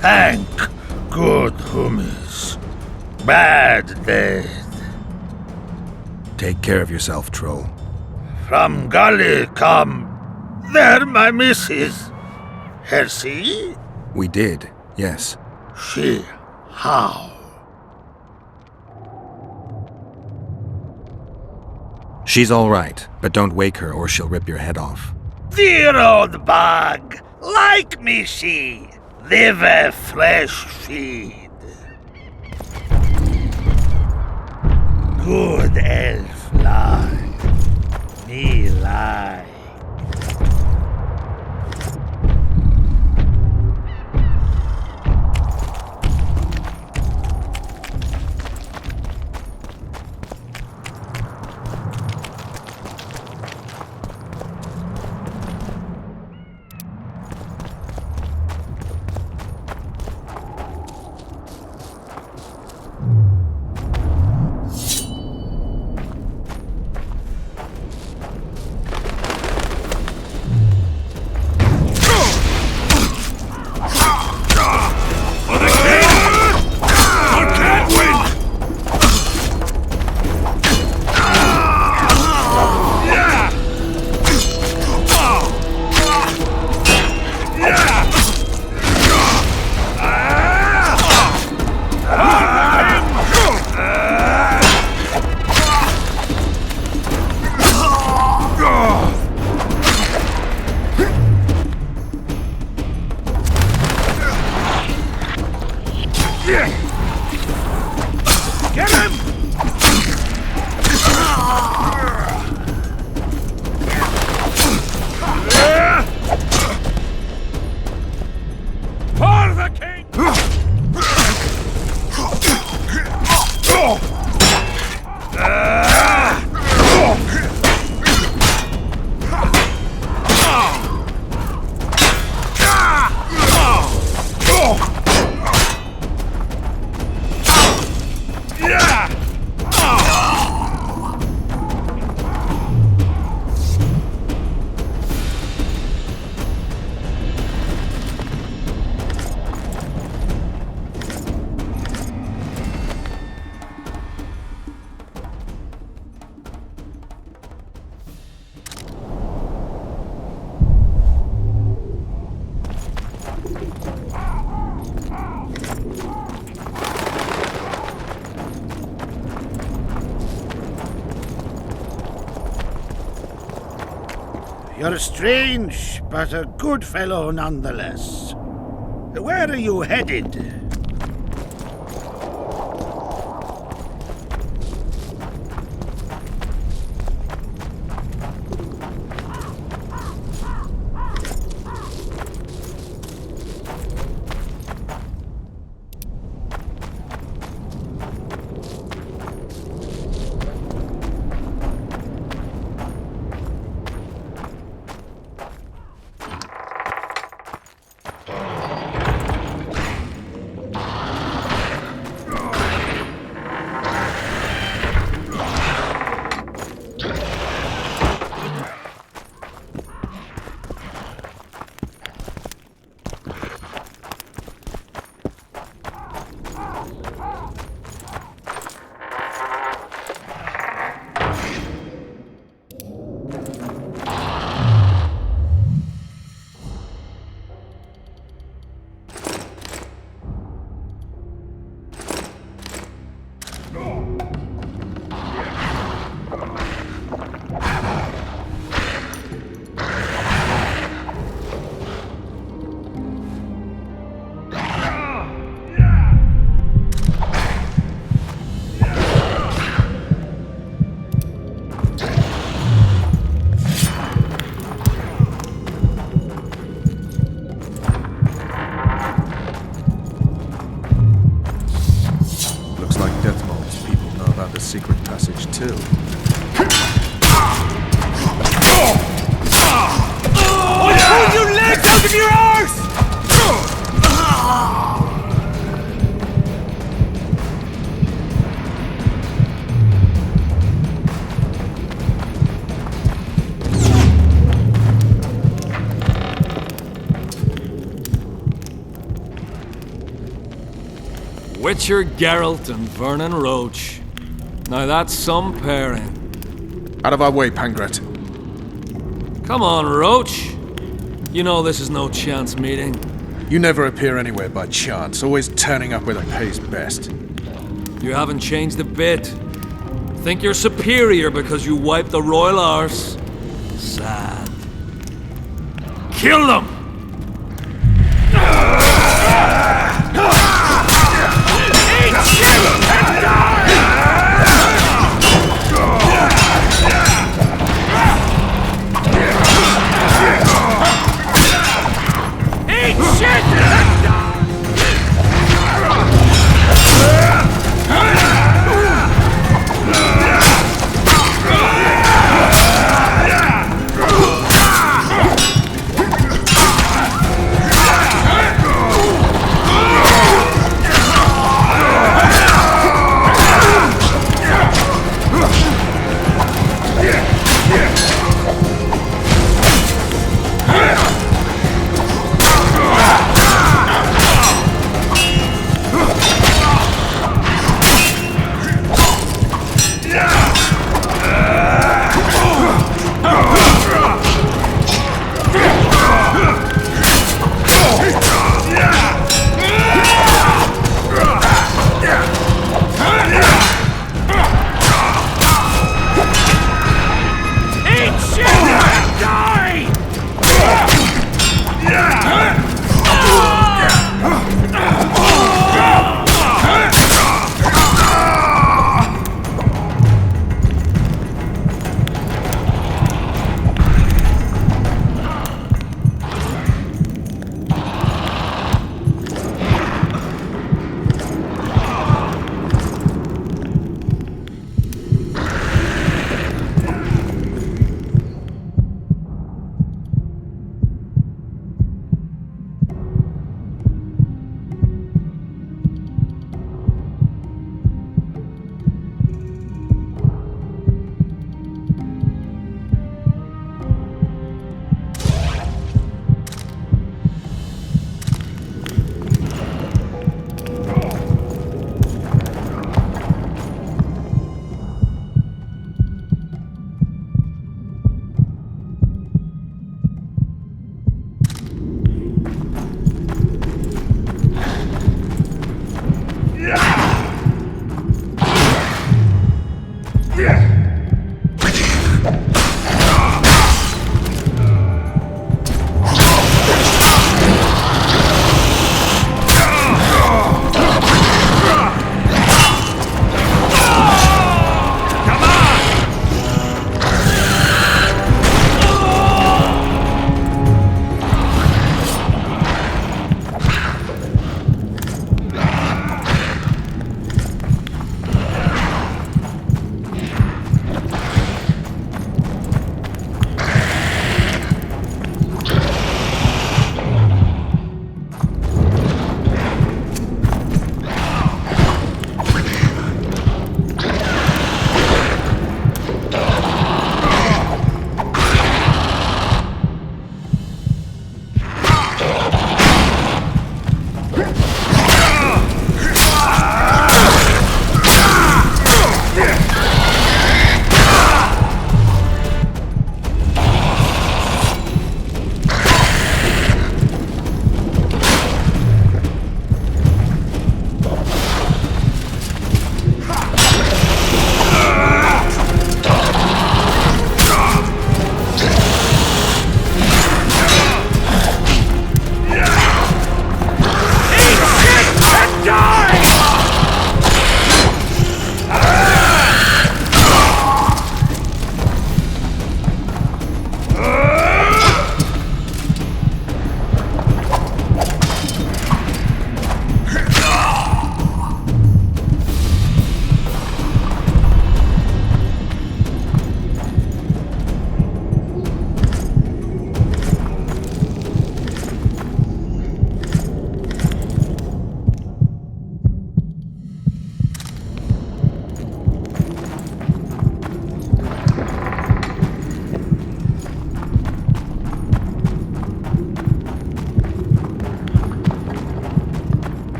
Thank good homies. Bad dead. Take care of yourself, troll. From Gully come. There, my missus. Her see? We did, yes. She. How? She's all right, but don't wake her or she'll rip your head off. Dear old bug. Like me she. Live a fresh feed. Good elf lie. Me lie. You're strange, but a good fellow nonetheless. Where are you headed? Secret passage too. Pull your legs out of your arse! Witcher Geralt and Vernon Roach. Now that's some pairing. Out of our way, Pangret. Come on, Roach. You know this is no chance meeting. You never appear anywhere by chance, always turning up where it pays best. You haven't changed a bit. Think you're superior because you wiped the royal arse? Sad. Kill them! Eat shit and die! Eat shit and die!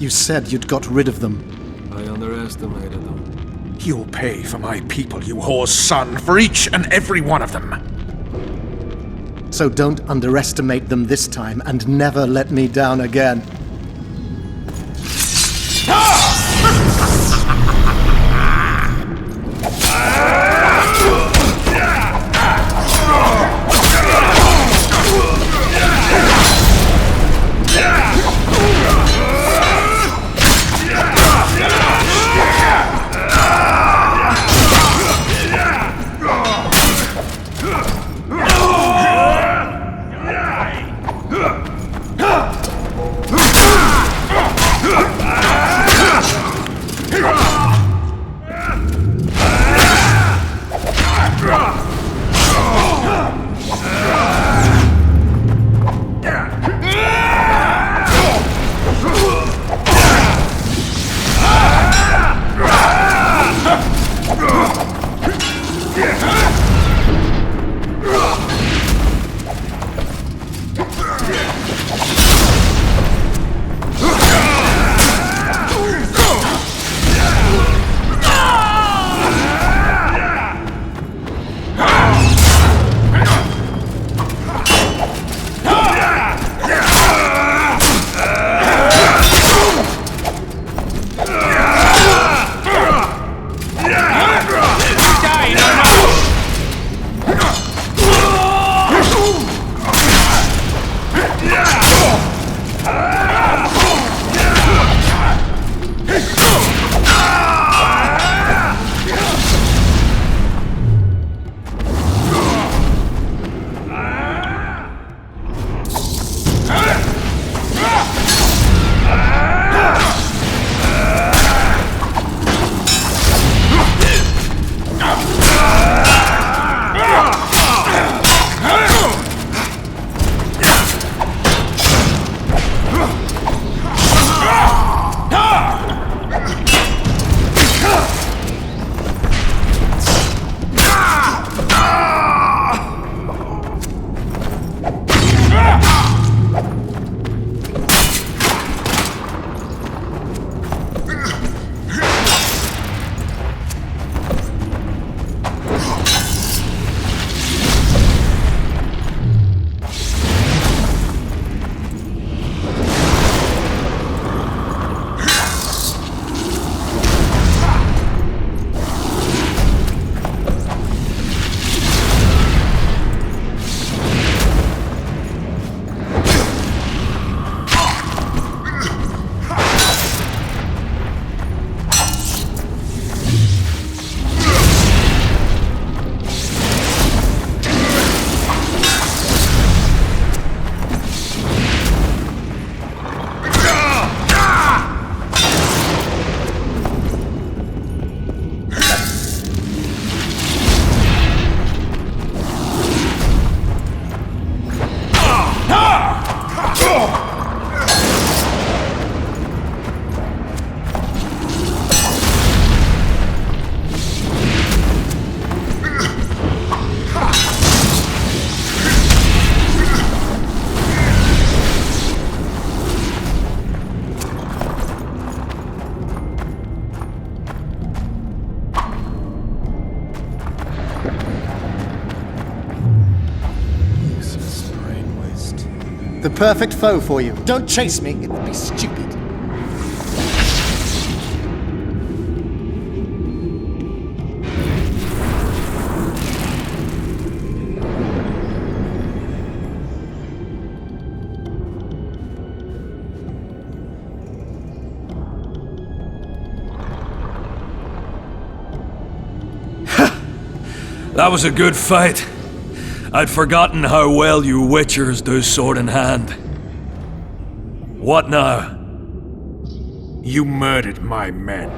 You said you'd got rid of them. I underestimated them. You'll pay for my people, you whore's son, for each and every one of them. So don't underestimate them this time, and never let me down again. The perfect foe for you. Don't chase me, it would be stupid. That was a good fight. I'd forgotten how well you witchers do sword in hand. What now? You murdered my men.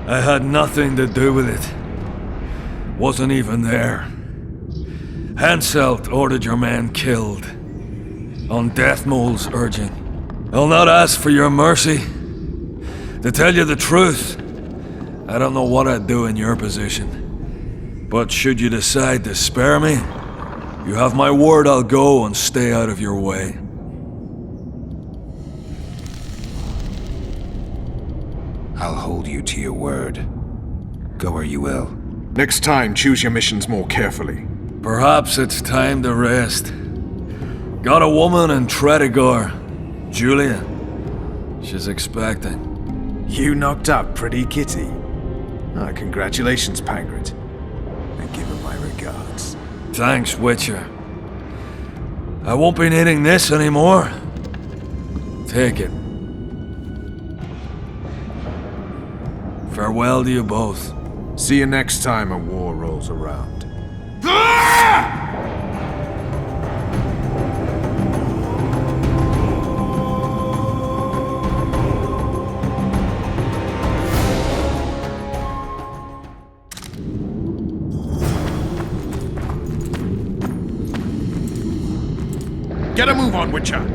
I had nothing to do with it. Wasn't even there. Henselt ordered your men killed. On Deathmole's urging. I'll not ask for your mercy. To tell you the truth, I don't know what I'd do in your position. But should you decide to spare me, you have my word I'll go and stay out of your way. I'll hold you to your word. Go where you will. Next time, choose your missions more carefully. Perhaps it's time to rest. Got a woman in Tredegar, Julia. She's expecting. You knocked up pretty kitty. Ah, congratulations, Pangrid. And give her my regards. Thanks, Witcher. I won't be needing this anymore. Take it. Farewell to you both. See you next time a war rolls around. Get a move on, Witcher!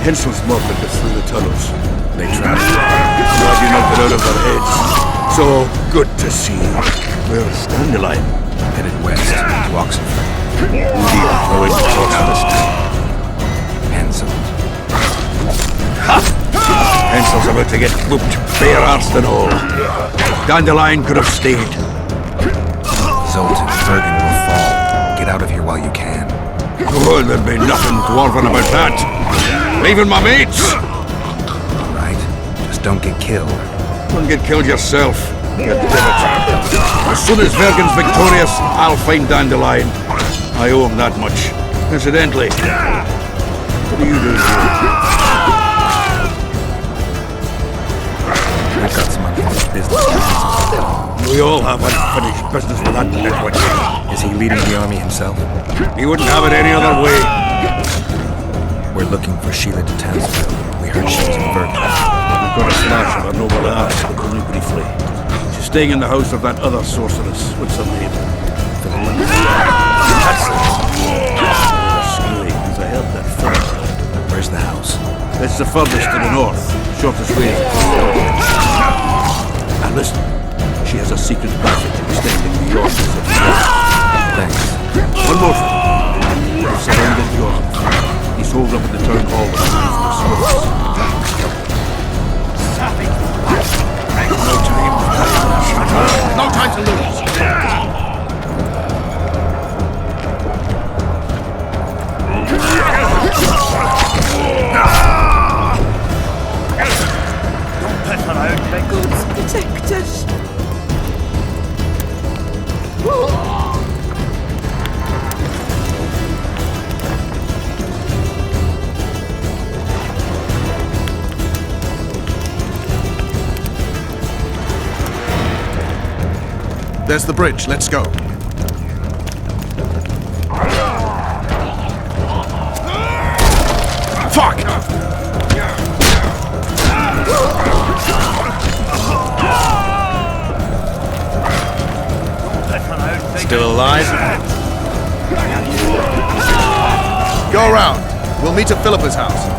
Hensel's mob that gets through the tunnels. They trapped her. Glad you knocked it out of their heads. So good to see you. Where's Dandelion? Headed west to Oxenford. Indeed, no one talks to us. Hansel. Hensel's about to get whooped, bare-arsed and all. Dandelion could have stayed. Zoltan, Vergen will fall. Get out of here while you can. Oh, there'll be nothing dwarven about that. Leaving my mates! All right, just don't get killed. Don't get killed yourself, you damn it. As soon as Vergen's victorious, I'll find Dandelion. I owe him that much. Incidentally, what do you do here? We've got some unfinished business. We all have unfinished business with that nitwit. Is he leading the army himself? He wouldn't have it any other way. We're looking for Sheila de Townsville. We heard she was in Vergen. We've got a flash of her noble ass, but only briefly. She's staying in the house of that other sorceress. What's her name? That's it. Screwy, because I helped that first. Where's the house? It's the furthest to the north. Shortest way is across the road. And listen, she has a secret passage extending beyond the city. Thanks. One more thing. We've surrounded Jordan. He's holed up at the town hall with a handful of smokes. No time to lose. Don't pepper out my goods, protectors. There's the bridge. Let's go. Fuck! Still alive? Go around. We'll meet at Philippa's house.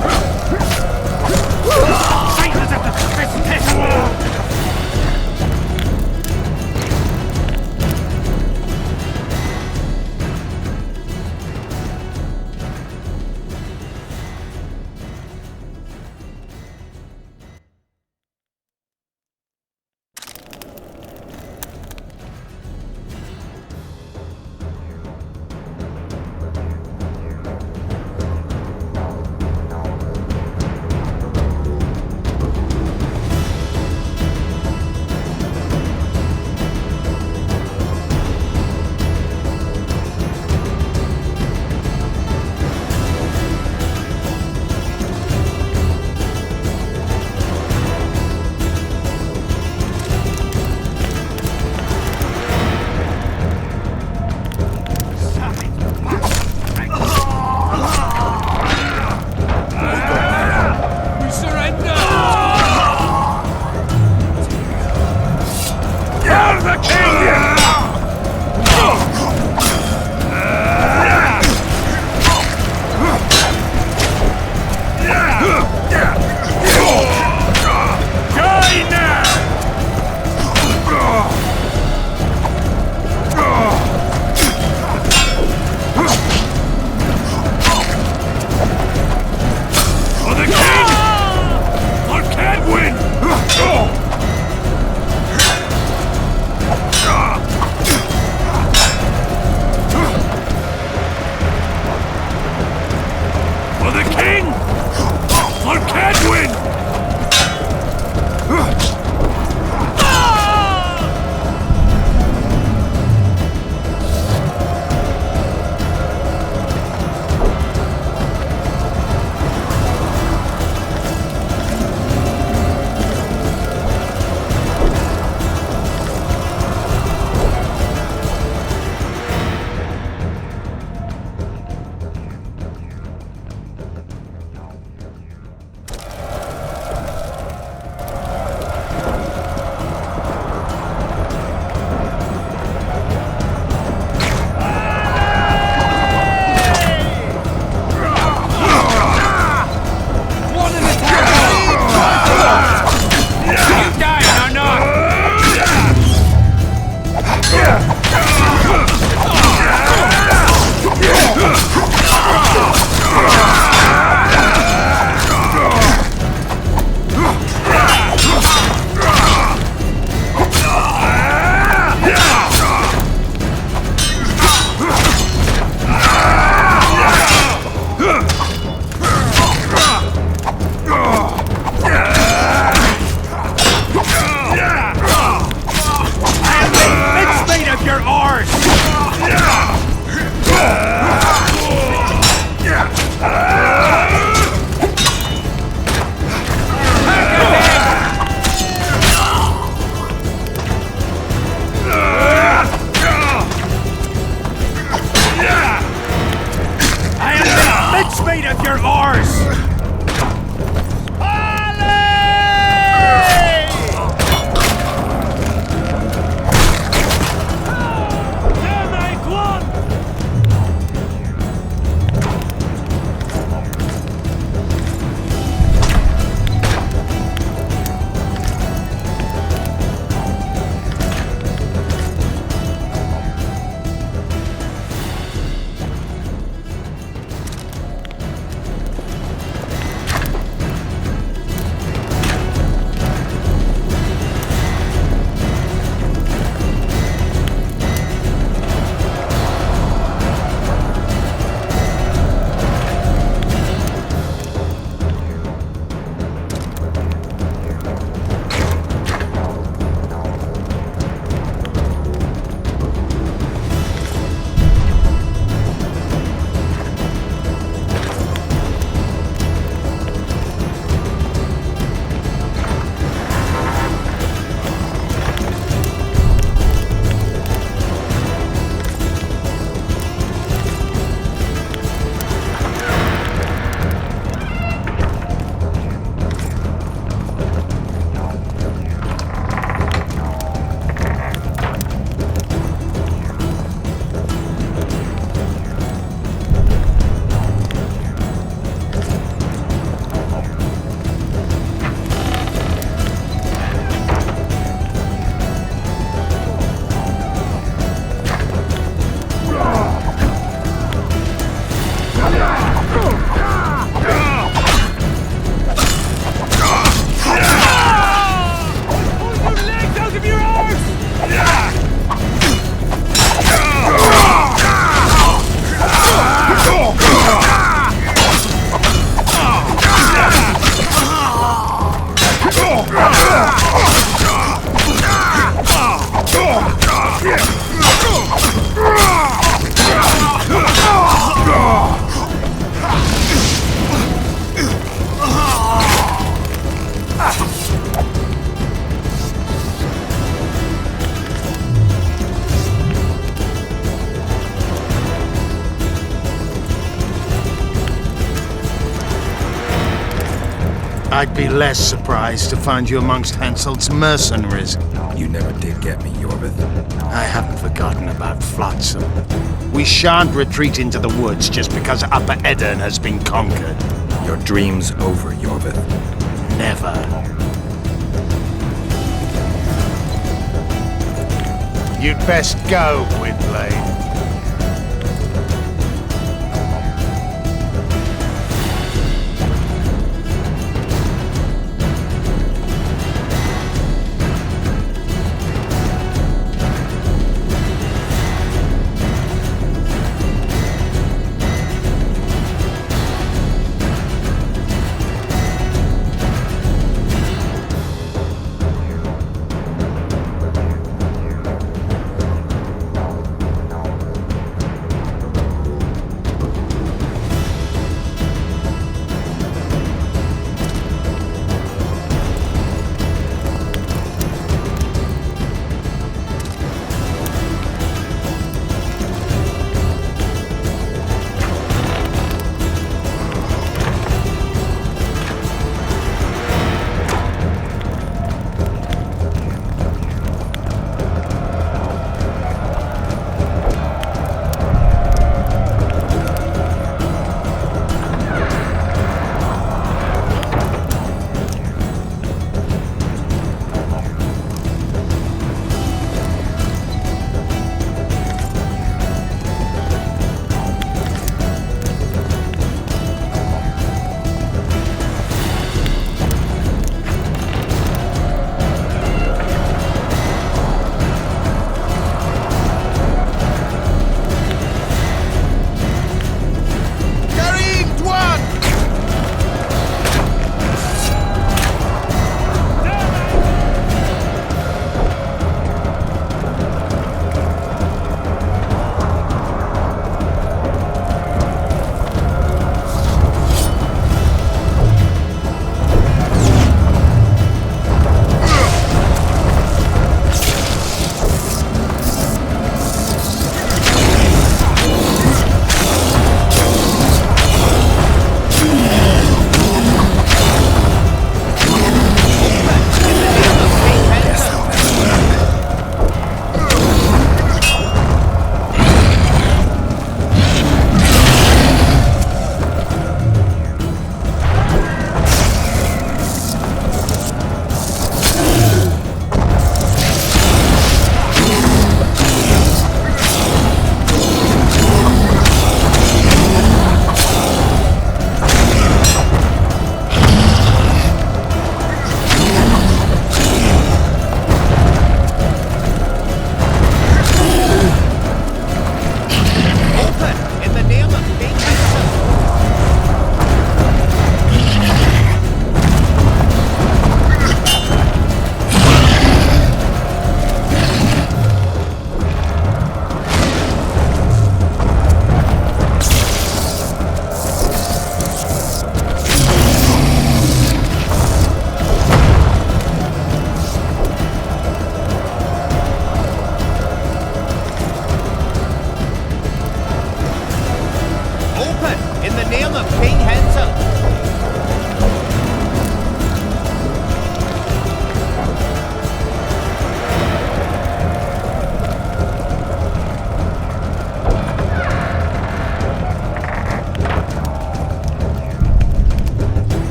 I'd be less surprised to find you amongst Henselt's mercenaries. You never did get me, Yorvith. I haven't forgotten about Flotsam. We shan't retreat into the woods just because Upper Eddern has been conquered. Your dream's over, Yorvith. Never. You'd best go, Gwynblade.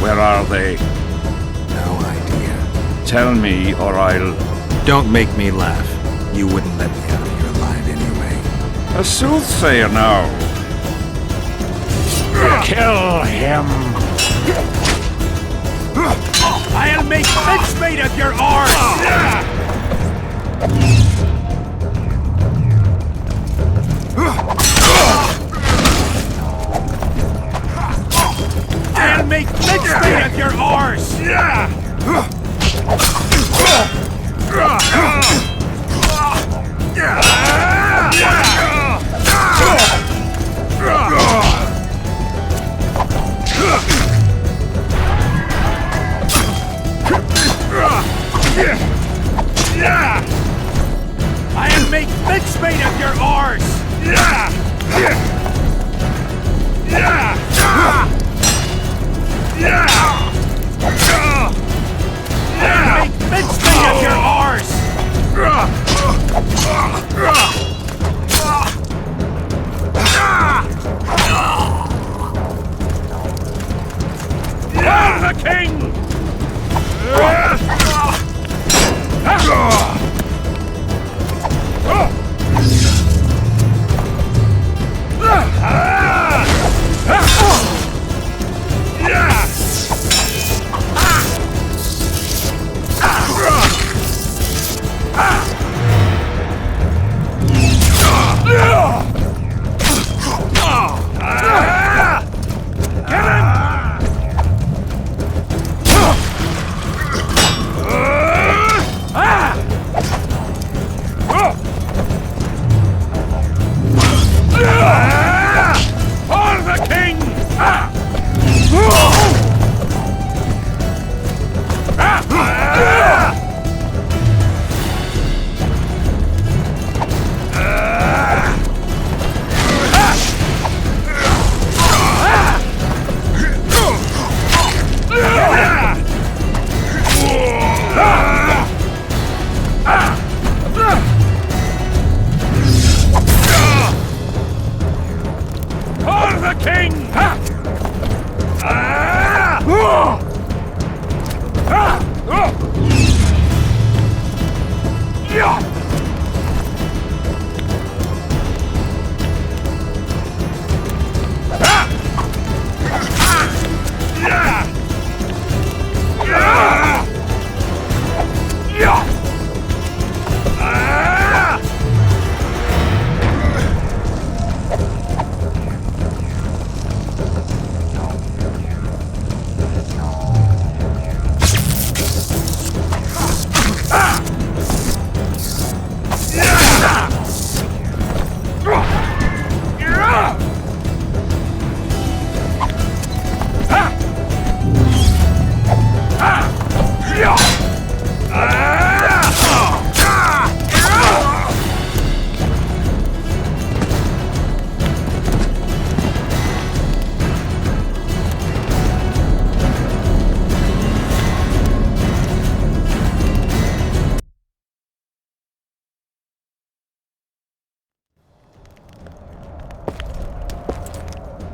Where are they? No idea. Tell me, or I'll... Don't make me laugh. You wouldn't let me out of here alive anyway. A soothsayer now. Kill him! I'll make mincemeat of your arse! I'll make mincemeat of your arse! I'll make mincemeat of your arse! I'll make mincemeat of your arse! The king!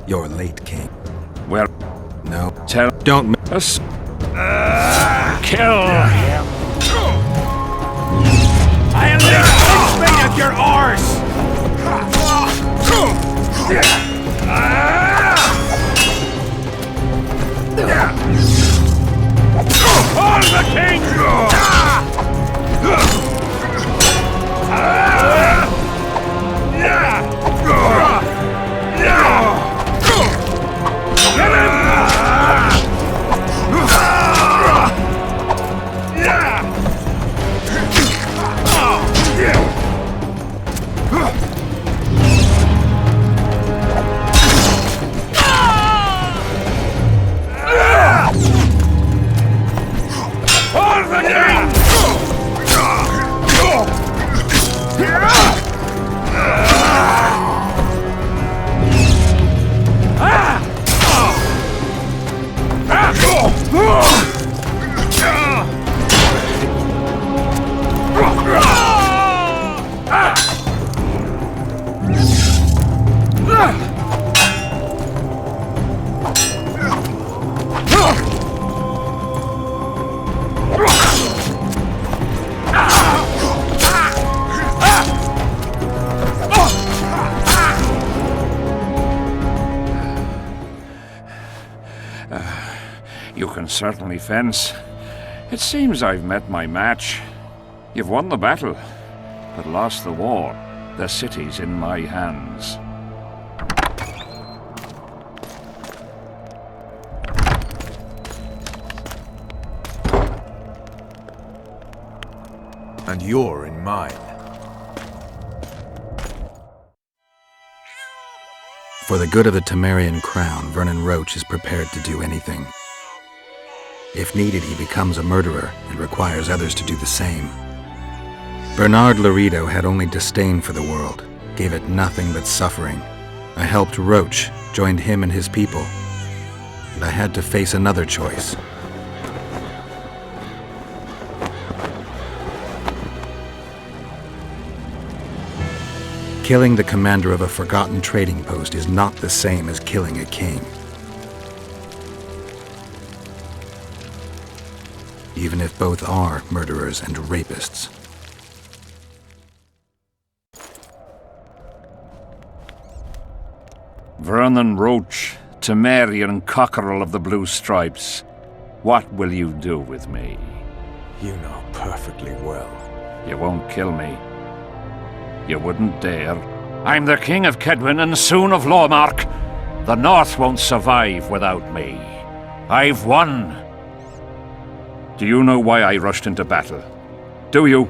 You're late, King. Well, no. Don't miss us. Kill him. I'll make mincemeat of your arse! On the king! Get him! certainly fence. It seems I've met my match. You've won the battle, but lost the war. The city's in my hands. And you're in mine. For the good of the Temerian crown, Vernon Roche is prepared to do anything. If needed, he becomes a murderer and requires others to do the same. Bernard Laredo had only disdain for the world, gave it nothing but suffering. I helped Roche, joined him and his people, and I had to face another choice. Killing the commander of a forgotten trading post is not the same as killing a king. Even if both are murderers and rapists. Vernon Roche, Temerian cockerel of the Blue Stripes. What will you do with me? You know perfectly well. You won't kill me. You wouldn't dare. I'm the King of Kedwin and soon of Lawmark. The North won't survive without me. I've won. Do you know why I rushed into battle? Do you?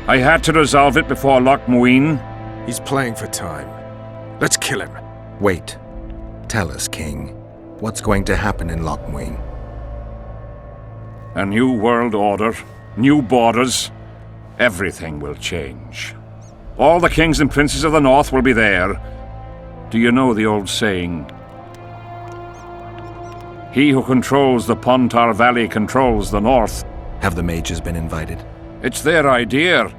I had to resolve it before Loch Muin. He's playing for time. Let's kill him. Wait. Tell us, King. What's going to happen in Loch Muin? A new world order, new borders. Everything will change. All the kings and princes of the North will be there. Do you know the old saying? He who controls the Pontar Valley controls the North. Have the mages been invited? It's their idea.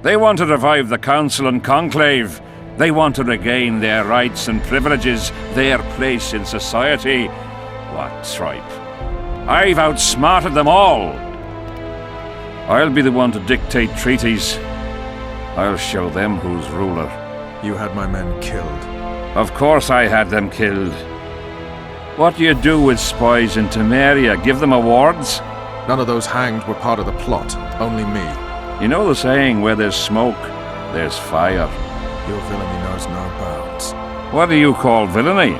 They want to revive the Council and Conclave. They want to regain their rights and privileges, their place in society. What tripe? I've outsmarted them all. I'll be the one to dictate treaties. I'll show them who's ruler. You had my men killed. Of course I had them killed. What do you do with spies in Temeria? Give them awards? None of those hanged were part of the plot. Only me. You know the saying, where there's smoke, there's fire. Your villainy knows no bounds. What do you call villainy?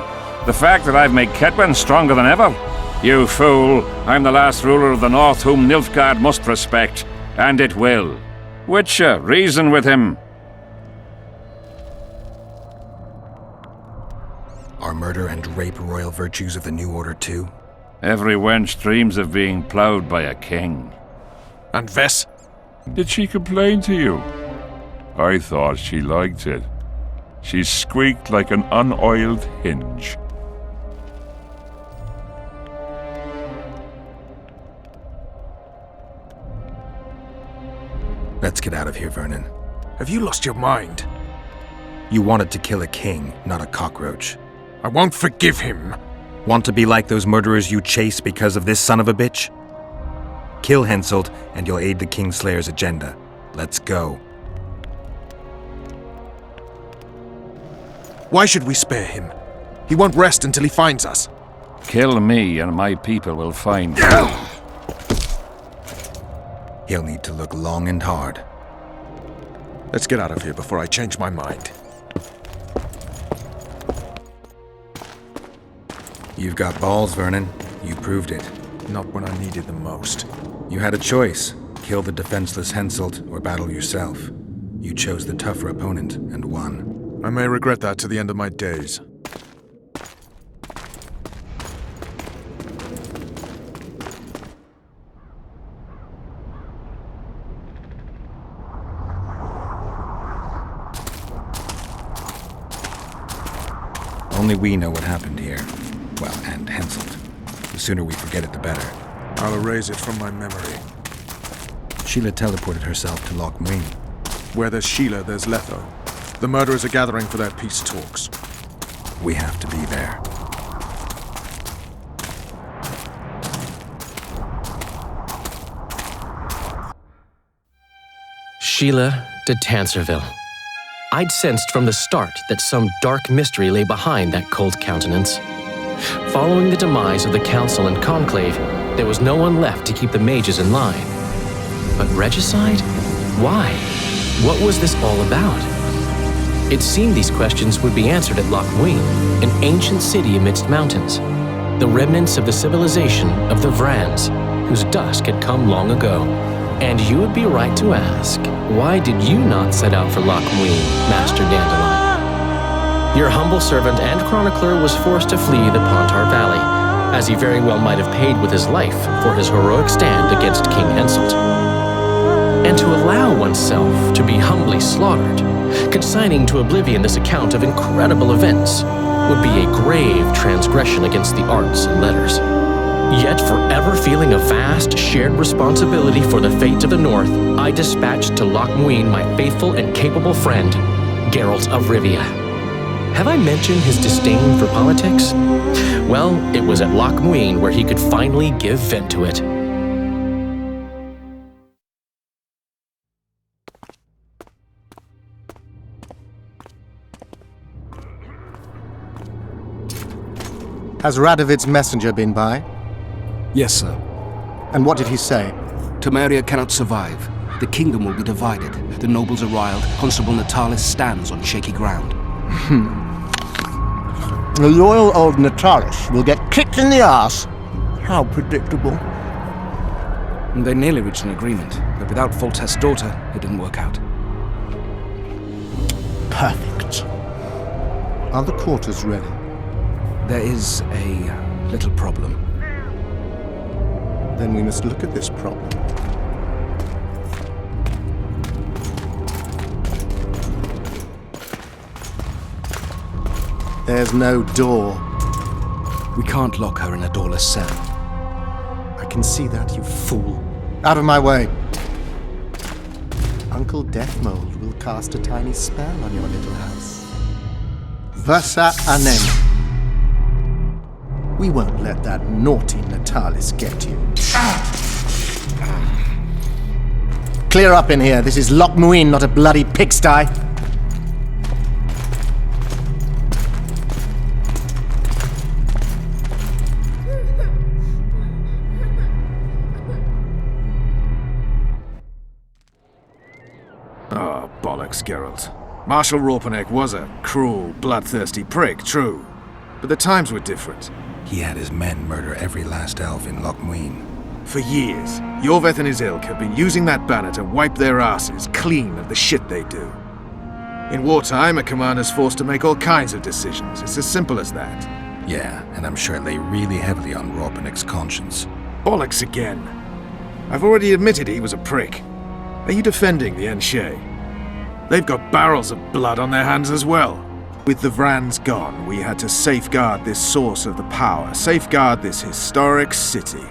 The fact that I've made Kedwen stronger than ever? You fool! I'm the last ruler of the North whom Nilfgaard must respect. And it will. Witcher, reason with him. Are murder and rape royal virtues of the New Order too? Every wench dreams of being ploughed by a king. And Vess? Did she complain to you? I thought she liked it. She squeaked like an unoiled hinge. Let's get out of here, Vernon. Have you lost your mind? You wanted to kill a king, not a cockroach. I won't forgive him. Want to be like those murderers you chase because of this son of a bitch? Kill Henselt, and you'll aid the Kingslayer's agenda. Let's go. Why should we spare him? He won't rest until he finds us. Kill me, and my people will find you. He'll need to look long and hard. Let's get out of here before I change my mind. You've got balls, Vernon. You proved it. Not when I needed them most. You had a choice. Kill the defenseless Henselt or battle yourself. You chose the tougher opponent and won. I may regret that to the end of my days. Only we know what happened here. Well, and Henselt. The sooner we forget it, the better. I'll erase it from my memory. Sheila teleported herself to Loch Muin. Where there's Sheila, there's Letho. The murderers are gathering for their peace talks. We have to be there. Sheila de Tanserville. I'd sensed from the start that some dark mystery lay behind that cold countenance. Following the demise of the Council and Conclave, there was no one left to keep the mages in line. But regicide? Why? What was this all about? It seemed these questions would be answered at Loch Muin, an ancient city amidst mountains, the remnants of the civilization of the Vrans, whose dusk had come long ago. And you would be right to ask, why did you not set out for Loch Muin, Master Dandelion? Your humble servant and chronicler was forced to flee the Pontar Valley, as he very well might have paid with his life for his heroic stand against King Henselt. And to allow oneself to be humbly slaughtered, consigning to oblivion this account of incredible events, would be a grave transgression against the arts and letters. Yet, forever feeling a vast, shared responsibility for the fate of the North, I dispatched to Loch Muin my faithful and capable friend, Geralt of Rivia. Have I mentioned his disdain for politics? Well, it was at Loch Muin where he could finally give vent to it. Has Radovid's messenger been by? Yes, sir. And what did he say? Temeria cannot survive. The kingdom will be divided. The nobles are riled. Constable Natalis stands on shaky ground. The loyal old Natalis will get kicked in the arse. How predictable. They nearly reached an agreement, but without Foltest's daughter, it didn't work out. Perfect. Are the quarters ready? There is a little problem. Then we must look at this problem. There's no door. We can't lock her in a doorless cell. I can see that, you fool. Out of my way. Uncle Deathmold will cast a tiny spell on your little house. Versa Anem. We won't let that naughty Natalis get you. Clear up in here. This is Loch Muin, not a bloody pigsty. Oh, bollocks, Geralt. Marshal Raupenek was a cruel, bloodthirsty prick, true. But the times were different. He had his men murder every last elf in Loch Muin. For years, Yorveth and his ilk have been using that banner to wipe their asses clean of the shit they do. In wartime, a commander's forced to make all kinds of decisions. It's as simple as that. Yeah, and I'm sure it lay really heavily on Raupenek's conscience. Bollocks again. I've already admitted he was a prick. Are you defending the Enshe? They've got barrels of blood on their hands as well. With the Vrans gone, we had to safeguard this source of the power, safeguard this historic city.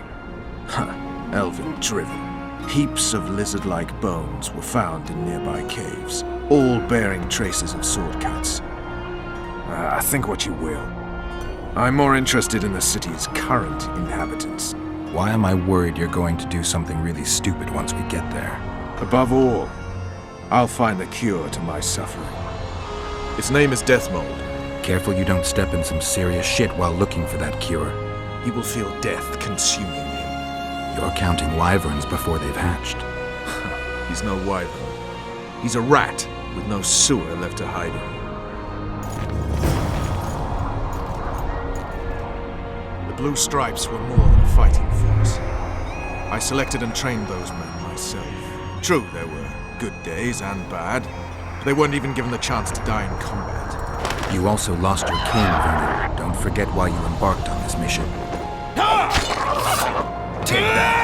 Elven-driven. Heaps of lizard-like bones were found in nearby caves, all bearing traces of sword cuts. Think what you will. I'm more interested in the city's current inhabitants. Why am I worried you're going to do something really stupid once we get there? Above all, I'll find the cure to my suffering. Its name is Deathmold. Careful you don't step in some serious shit while looking for that cure. He will feel death consuming him. You're counting wyverns before they've hatched. He's no wyvern. He's a rat with no sewer left to hide in. The Blue Stripes were more than a fighting force. I selected and trained those men myself. True, there were good days and bad, but they weren't even given the chance to die in combat. You also lost your king, Vergen. Don't forget why you embarked on this mission. Take that.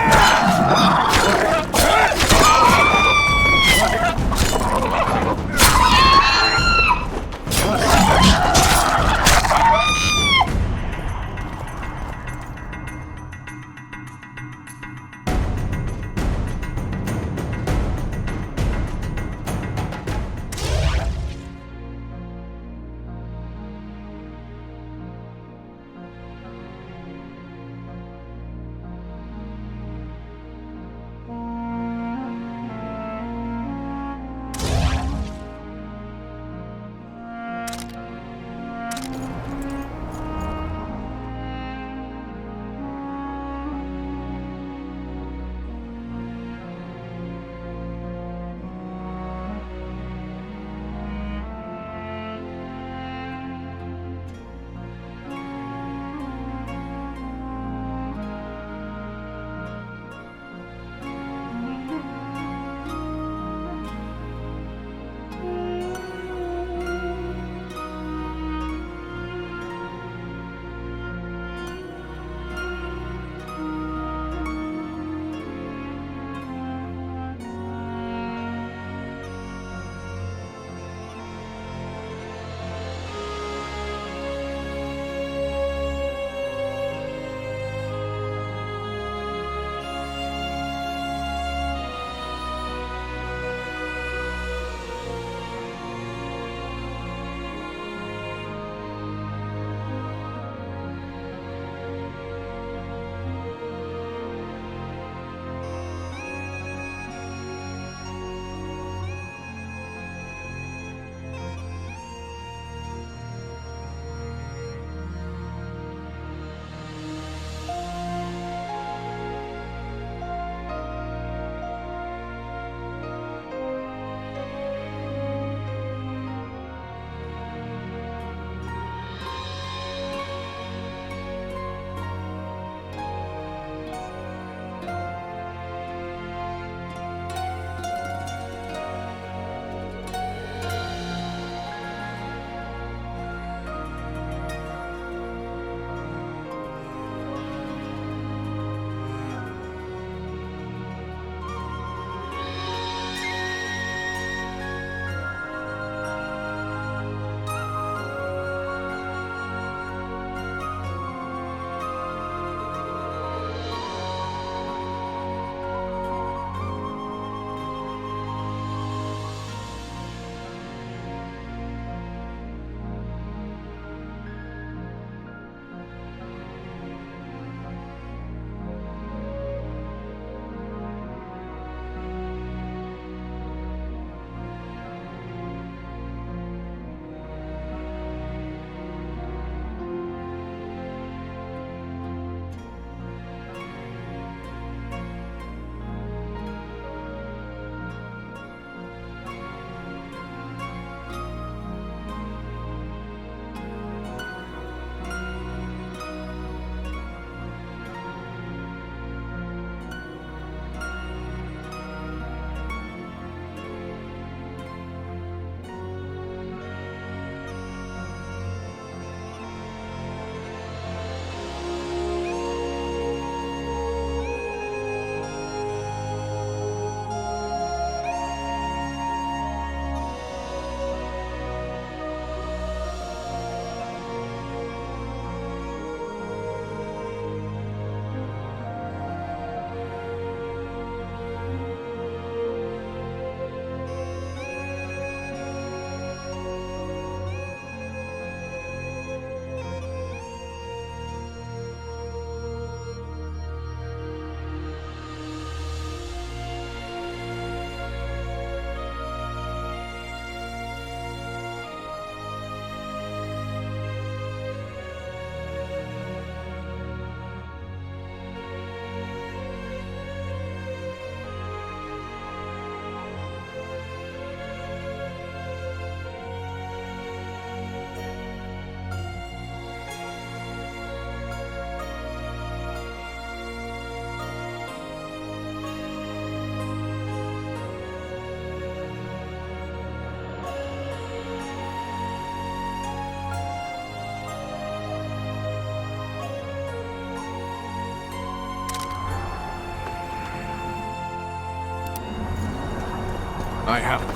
I haven't.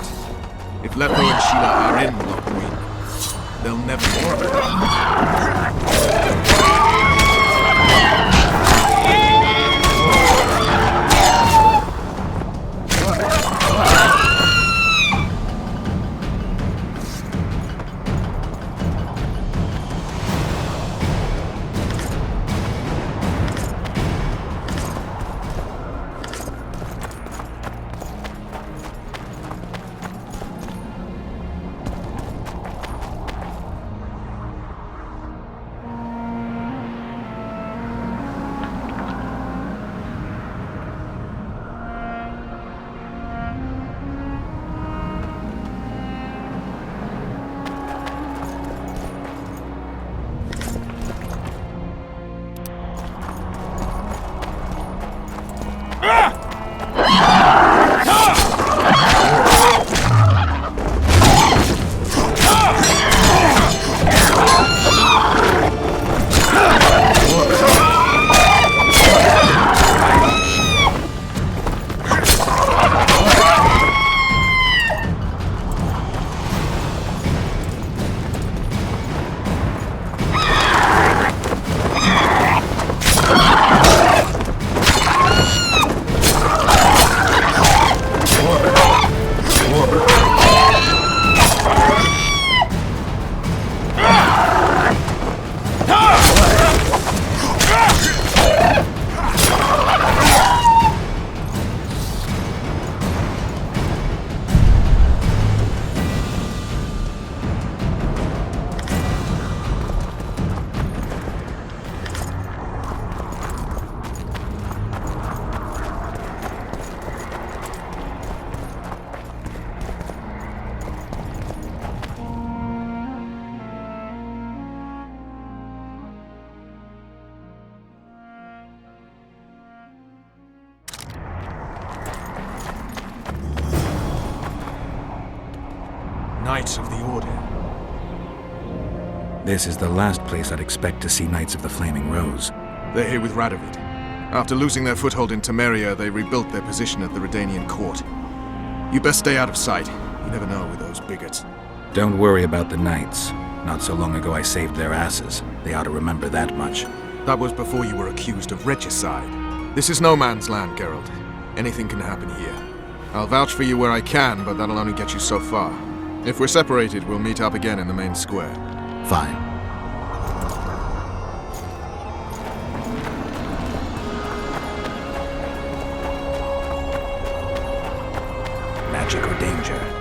If Lepo and Sheila are in Lockwood, they'll never Knights of the Order. This is the last place I'd expect to see Knights of the Flaming Rose. They're here with Radovid. After losing their foothold in Temeria, they rebuilt their position at the Redanian court. You best stay out of sight. You never know with those bigots. Don't worry about the Knights. Not so long ago I saved their asses. They ought to remember that much. That was before you were accused of regicide. This is no man's land, Geralt. Anything can happen here. I'll vouch for you where I can, but that'll only get you so far. If we're separated, we'll meet up again in the main square. Fine. Magic or danger?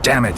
Damn it.